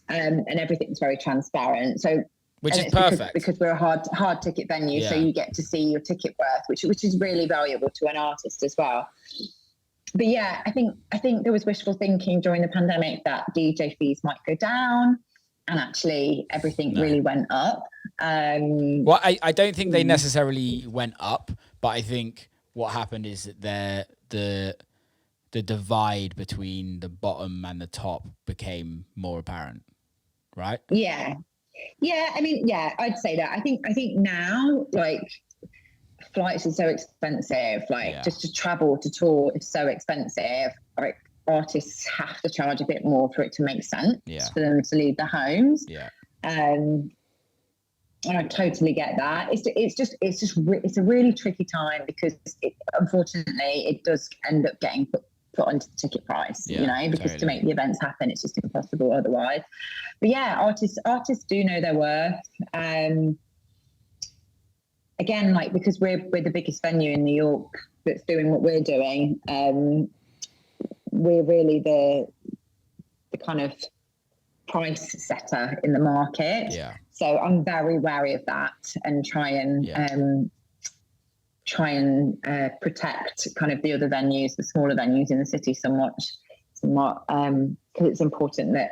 and everything's very transparent. So. Which is perfect because we're a hard ticket venue, so you get to see your ticket worth, which is really valuable to an artist as well. But yeah, I think there was wishful thinking during the pandemic that DJ fees might go down, and actually everything really went up. Well, I don't think they necessarily went up, but I think what happened is that the divide between the bottom and the top became more apparent, right? Yeah, I mean, I'd say that. I think now, like, flights are so expensive. Like, just to travel, to tour is so expensive. Like, artists have to charge a bit more for it to make sense for them to leave their homes. Yeah. And I totally get that. It's a really tricky time because unfortunately it does end up getting put onto the ticket price, you know, because to make the events happen, it's just impossible otherwise. But yeah, artists do know their worth. Again, like, because we're the biggest venue in New York that's doing what we're doing, we're really the kind of price setter in the market. Yeah. So I'm very wary of that and try and protect kind of the other venues, the smaller venues in the city somewhat, because it's important that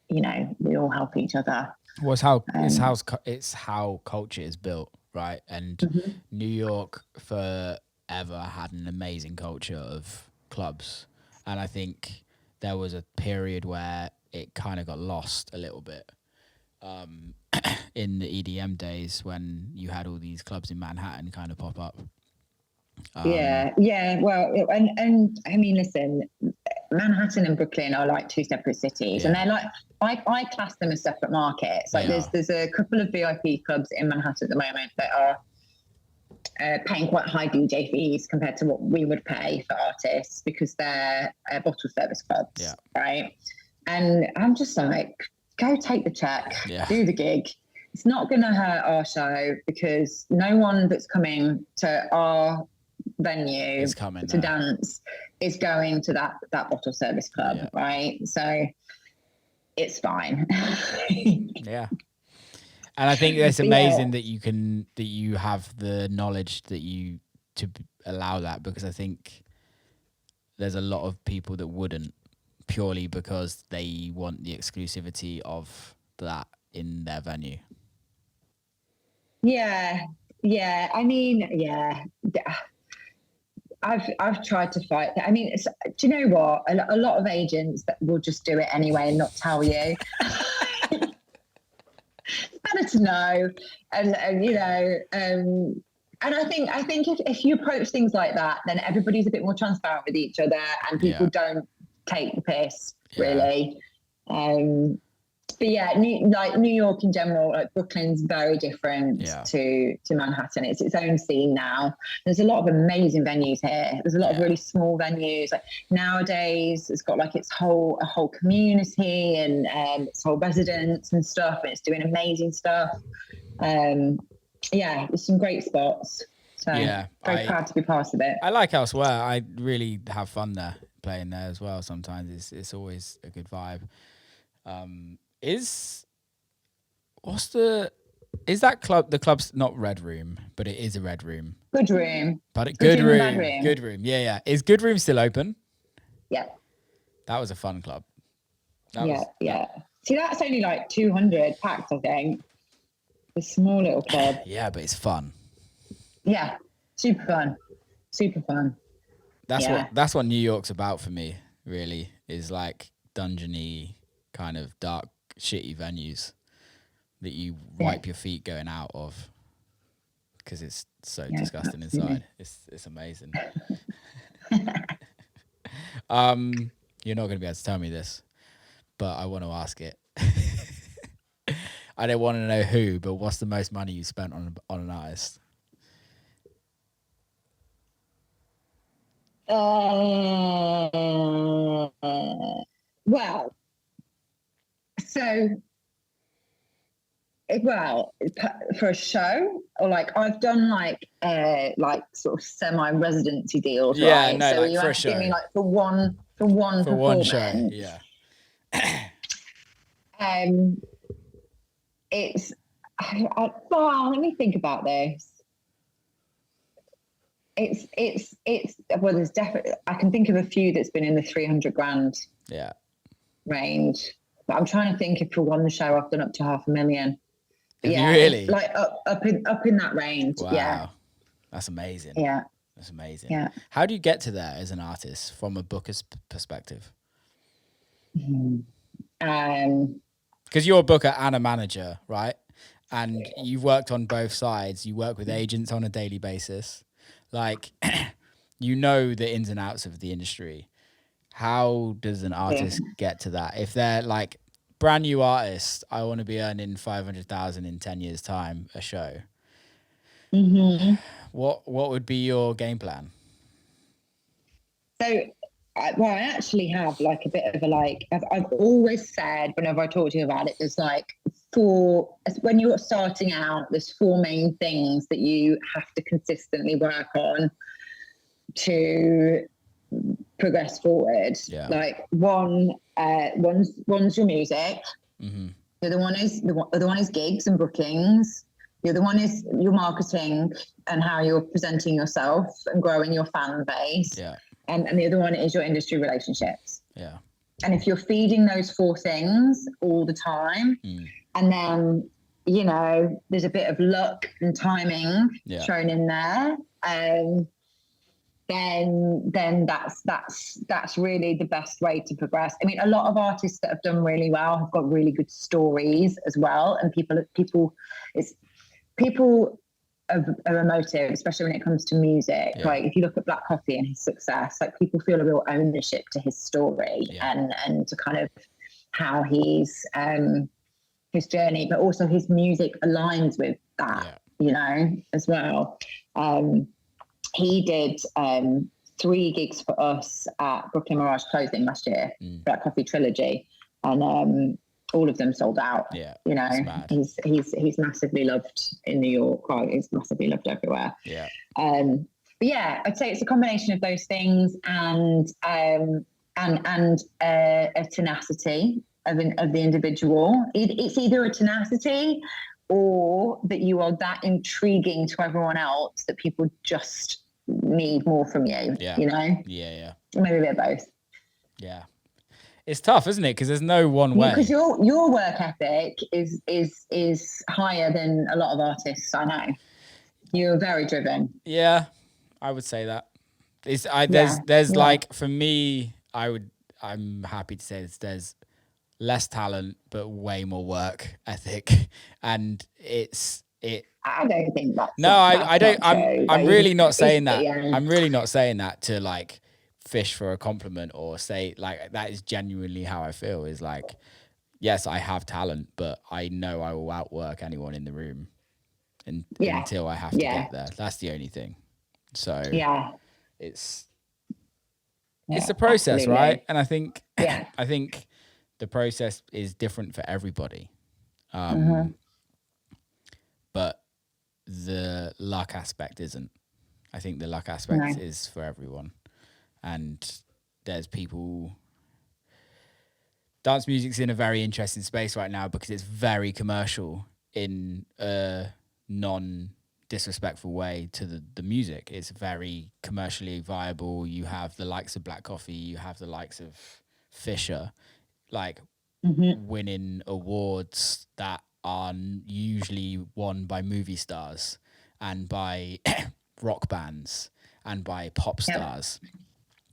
you know, we all help each other. Well, it's how culture is built, right? And New York forever had an amazing culture of clubs, and I think there was a period where it kind of got lost a little bit in the EDM days when you had all these clubs in Manhattan kind of pop up. Yeah. Well, and I mean, listen, Manhattan and Brooklyn are like two separate cities, and they're like, I class them as separate markets. Like there's a couple of VIP clubs in Manhattan at the moment that are paying quite high DJ fees compared to what we would pay for artists because they're bottle service clubs, right? And I'm just like, go take the check, do the gig. It's not going to hurt our show because no one that's coming to our venue to dance is going to that bottle service club, right? So it's fine. Yeah. And I think it's amazing that you have the knowledge to allow that, because I think there's a lot of people that wouldn't, purely because they want the exclusivity of that in their venue. Yeah. I mean, I've tried to fight that. I mean, do you know what? A lot of agents that will just do it anyway and not tell you. It's better to know, and you know, and I think if you approach things like that, then everybody's a bit more transparent with each other, and people don't take the piss really. But yeah, New York in general, like Brooklyn's very different to Manhattan. It's its own scene now. There's a lot of amazing venues here. There's a lot of really small venues. Like nowadays, it's got like a whole community and its whole residents and stuff, and it's doing amazing stuff. There's some great spots. So very proud to be part of it. I like elsewhere. I really have fun there, playing there as well. Sometimes it's always a good vibe. Is that club? The club's not Red Room, but it is a Red Room. Good Room. But Good Room. Good Room. Yeah. Is Good Room still open? Yeah. That was a fun club. Yeah. See, that's only like 200 packed, I think. A small little club. Yeah, but it's fun. Yeah, super fun. That's what New York's about for me. Really, is like dungeony, kind of dark, shitty venues that you wipe your feet going out of because it's so disgusting inside. It's amazing. You're not going to be able to tell me this, but I want to ask it. I don't want to know who, but what's the most money you spent on an artist? Well, for a show, or like I've done like sort of semi-residency deals, right? No, so like you for a show. Me like for one performance. Show, yeah. It's let me think about this. It's well, there's definitely, I can think of a few that's been in the 300 grand range, but I'm trying to think if for one show I've done up to 500,000. Have you really? Like up in that range. Wow. Yeah. That's amazing. Yeah. That's amazing. Yeah. How do you get to there as an artist from a booker's perspective? Because you're a booker and a manager, right? And you've worked on both sides. You work with agents on a daily basis. Like, you know the ins and outs of the industry. How does an artist get to that? If they're like brand new artist, I want to be earning 500,000 in 10 years' time a show. Mm-hmm. What would be your game plan? So, I actually have like a bit of I've always said whenever I talk to you about it, there's like when you're starting out, there's 4 main things that you have to consistently work on to progress forward. Yeah. Like one's your music. Mm-hmm. The other one is gigs and bookings. The other one is your marketing and how you're presenting yourself and growing your fan base. Yeah. And the other one is your industry relationships. Yeah. And if you're feeding those four things all the time, and then, you know, there's a bit of luck and timing thrown in there, then that's really the best way to progress. I mean, a lot of artists that have done really well have got really good stories as well, and people are emotive, especially when it comes to music. Like if you look at Black Coffee and his success, like people feel a real ownership to his story and to kind of how he's his journey, but also his music aligns with that, you know, as well. He did 3 gigs for us at Brooklyn Mirage closing last year, Black Coffee Trilogy, and all of them sold out. You know, he's massively loved in New York. Right, he's massively loved everywhere. But yeah, I'd say it's a combination of those things and a tenacity of the individual. It's either a tenacity or that you are that intriguing to everyone else that people just need more from you. You know? Maybe a bit of both. It's tough, isn't it? Because there's no one way. Because your work ethic is higher than a lot of artists I know. You're very driven. Yeah, I would say that. There's like, for me, I'm happy to say there's less talent but way more work ethic, and I don't think that's I don't. I'm really not saying that. Yeah. I'm really not saying that to like fish for a compliment or say, like, that is genuinely how I feel. Is like, yes, I have talent, but I know I will outwork anyone in the room until I have to get there. That's the only thing. So it's a process, absolutely. Right? And I think the process is different for everybody. But the luck aspect isn't. I think the luck aspect is for everyone. And there's people... Dance music's in a very interesting space right now because it's very commercial in a non-disrespectful way to the music. It's very commercially viable. You have the likes of Black Coffee, you have the likes of Fisher, like winning awards that are usually won by movie stars and by rock bands and by pop stars.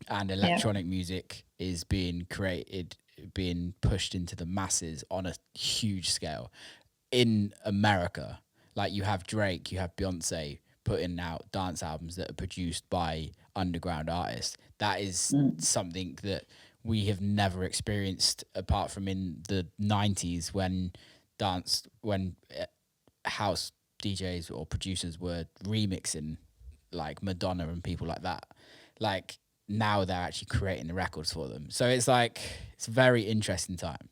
And electronic music is being created, being pushed into the masses on a huge scale in America. Like, you have Drake, you have Beyonce putting out dance albums that are produced by underground artists. That is something that we have never experienced apart from in the 90s when house DJs or producers were remixing like Madonna and people like that. Like, now they're actually creating the records for them. So it's like, it's a very interesting time.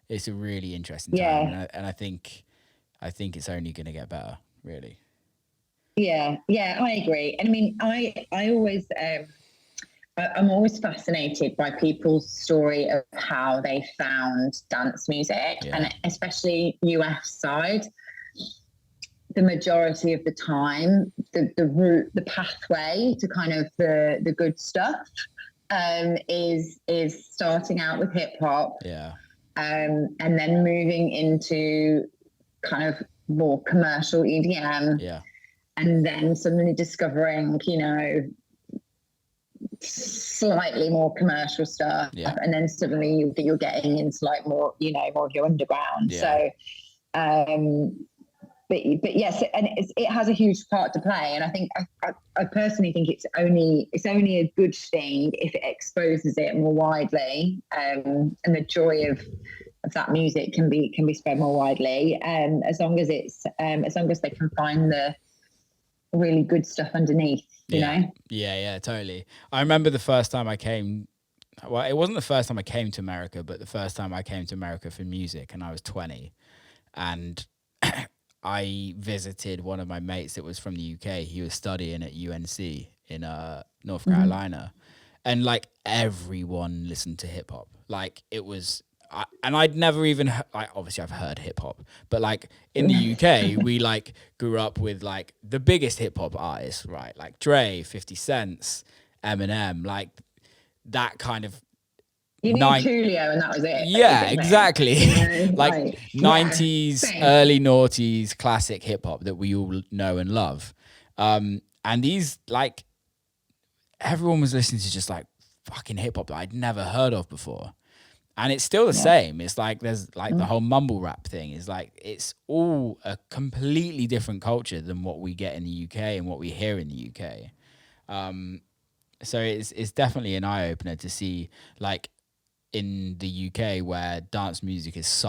It's a really interesting time. And I think it's only going to get better, really. Yeah, I agree. And I mean, I always, I'm always fascinated by people's story of how they found dance music, and especially US side. The majority of the time, the route, the pathway to kind of the good stuff is starting out with hip hop, and then moving into kind of more commercial EDM, and then suddenly discovering, you know, slightly more commercial stuff, and then suddenly you're getting into like more, you know, more of your underground. So, but yes, and it has a huge part to play. And I think I personally think it's only a good thing if it exposes it more widely, and the joy of that music can be spread more widely. As long as they can find the really good stuff underneath, you know? Yeah, totally. I remember the first time I came, well, it wasn't the first time I came to America, but the first time I came to America for music, and I was 20. And I visited one of my mates that was from the UK. He was studying at UNC in North Carolina. And like, everyone listened to hip hop. Like, it was... and I'd never even obviously I've heard hip hop, but like in the UK, we like grew up with like the biggest hip hop artists, right? Like Dre, 50 Cent, Eminem, like that kind of You need Coolio and that was it. Yeah, exactly. You know? Like 90s, early noughties classic hip hop that we all know and love. And these, like, everyone was listening to just like fucking hip hop that I'd never heard of before. And it's still the same. It's like there's like the whole mumble rap thing is like it's all a completely different culture than what we get in the UK and what we hear in the UK. So it's definitely an eye opener to see, like, in the UK where dance music is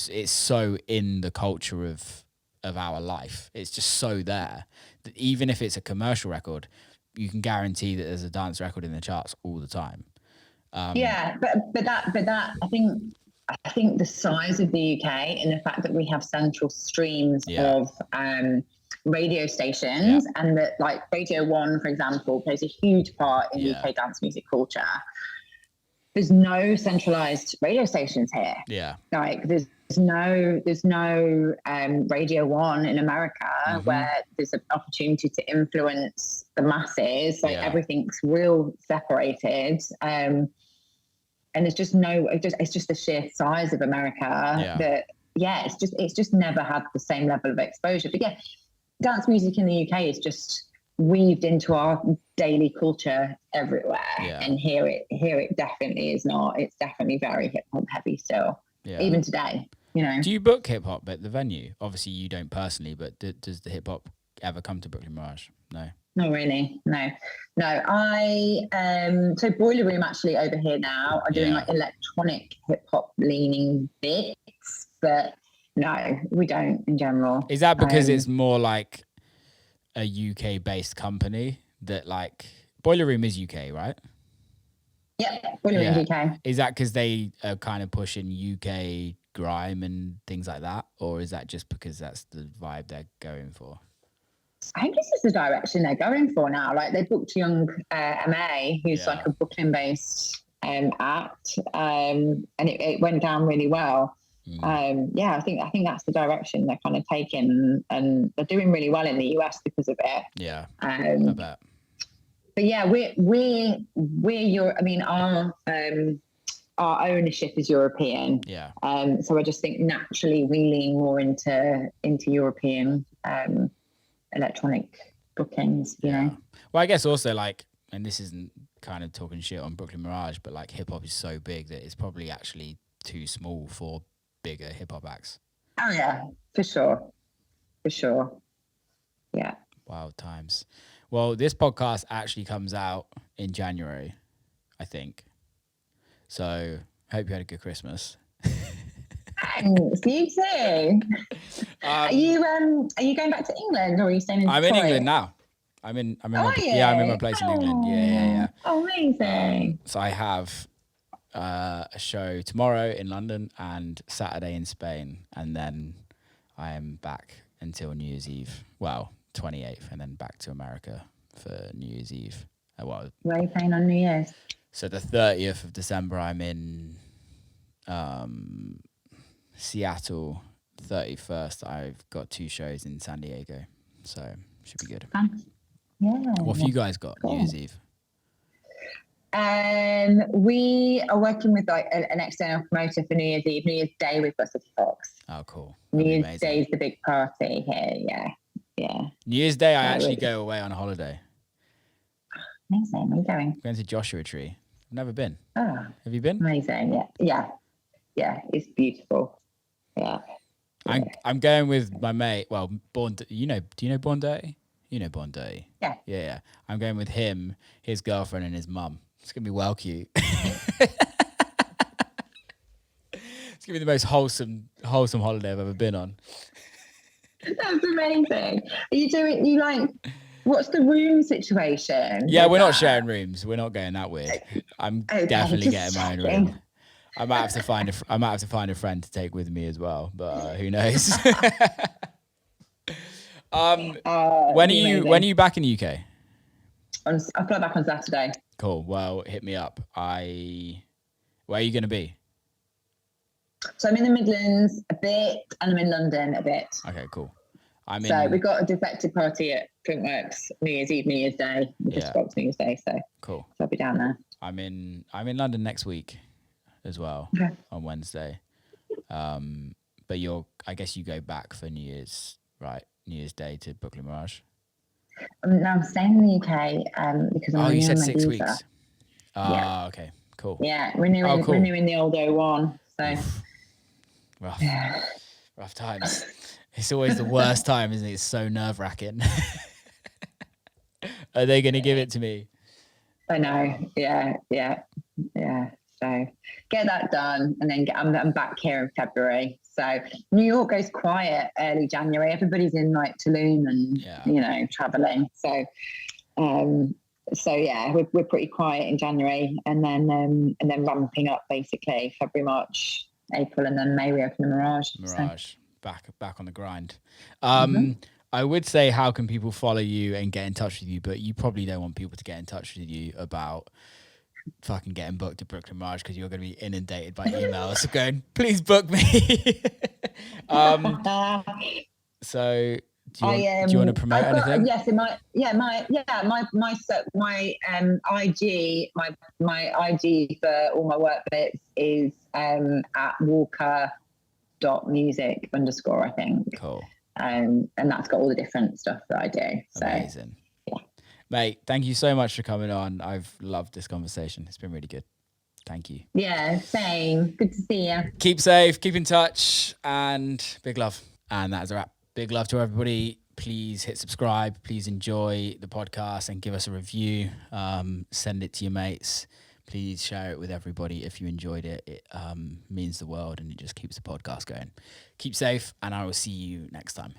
it's so in the culture of our life. It's just so there that even if it's a commercial record, you can guarantee that there's a dance record in the charts all the time. But that I think the size of the UK and the fact that we have central streams of radio stations, and that, like, Radio 1, for example, plays a huge part in UK dance music culture. There's no centralized radio stations here. Yeah. Like there's no Radio 1 in America where there's an opportunity to influence the masses. Like everything's real separated. And there's just it's just the sheer size of America that, it's just never had the same level of exposure. But dance music in the UK is just weaved into our daily culture everywhere, and here it definitely is not. It's definitely very hip hop heavy still, even today. You know. Do you book hip hop at the venue? Obviously, you don't personally, but does the hip hop ever come to Brooklyn Mirage? No. Not really. No. I so Boiler Room actually over here now are doing like electronic hip hop leaning bits, but no, we don't in general. Is that because it's more like a UK based company that, like, Boiler Room is UK, right? Yeah, Boiler Room is UK. Is that because they are kind of pushing UK grime and things like that, or is that just because that's the vibe they're going for? I think this is the direction they're going for now. Like, they booked Young MA, who's like a Brooklyn based act, and it went down really well. I think that's the direction they're kind of taking, and they're doing really well in the US because of it. Yeah, I bet. But yeah, we're our ownership is European. Yeah. So I just think naturally we lean more into European electronic bookings. You know. Well, I guess also, like, and this isn't kind of talking shit on Brooklyn Mirage, but like hip hop is so big that it's probably actually too small for bigger hip hop acts. Oh yeah, for sure. Yeah. Wild times. Well, this podcast actually comes out in January, I think. So hope you had a good Christmas. Thanks. You too. Are you going back to England, or are you staying in Detroit? I'm in England now. I'm in my place in England. Yeah. Oh, amazing. So I have a show tomorrow in London and Saturday in Spain, and then I am back until New Year's Eve. Well, 28th, and then back to America for New Year's Eve. Where are you playing on New Year's? So the 30th of December, I'm in Seattle. 31st, I've got 2 shows in San Diego, so should be good. Yeah. What have you guys got New Year's Eve? We are working with like an external promoter for New Year's Eve. New Year's Day, we've got City Fox. Oh, cool. New Year's Day is the big party here. Yeah. New Year's Day, I actually go away on a holiday. Amazing. Where are you going? I'm going to Joshua Tree. I've never been. Oh, have you been? Amazing. Yeah. It's beautiful. Yeah. I'm going with my mate. Well, do you know Born Dirty? You know Born Dirty. Yeah. I'm going with him, his girlfriend, and his mum. It's gonna be well cute. It's gonna be the most wholesome holiday I've ever been on. That's amazing. What's the room situation? Yeah, we're not sharing rooms. We're not going that weird. I'm definitely getting my own room. I might have to find a friend to take with me as well, but who knows? When are you back in the UK? I fly back on Saturday. Cool. Well, hit me up. Where are you going to be? So I'm in the Midlands a bit, and I'm in London a bit. Okay, cool. So we got a defective party at Printworks New Year's Eve, New Year's Day. We just spoke New Year's Day, so cool. So I'll be down there. I'm in London next week as well on Wednesday. But I guess you go back for New Year's, right? New Year's Day to Brooklyn Mirage. No, I'm staying in the UK because I'm you said 6 visa. weeks. Okay, cool. Yeah, renewing the old 01. So rough times. It's always the worst time, isn't it? It's so nerve-wracking. Are they going to give it to me? I know. Yeah. So get that done, and then I'm back here in February. So New York goes quiet early January. Everybody's in like Tulum and traveling. So we're pretty quiet in January, and then ramping up basically February, March, April, and then May we open the Mirage. So. Back on the grind. I would say, how can people follow you and get in touch with you? But you probably don't want people to get in touch with you about fucking getting booked at Brooklyn Mirage, because you're going to be inundated by emails going, please book me. So do you want to promote anything? Yes, my IG for all my work bits is at walker.music_, I think. Cool. And that's got all the different stuff that I do. So. Amazing. Mate, thank you so much for coming on. I've loved this conversation. It's been really good. Thank you. Yeah, same. Good to see you. Keep safe, keep in touch, and big love. And that is a wrap. Big love to everybody. Please hit subscribe. Please enjoy the podcast and give us a review. Send it to your mates. Please share it with everybody if you enjoyed it. It means the world, and it just keeps the podcast going. Keep safe, and I will see you next time.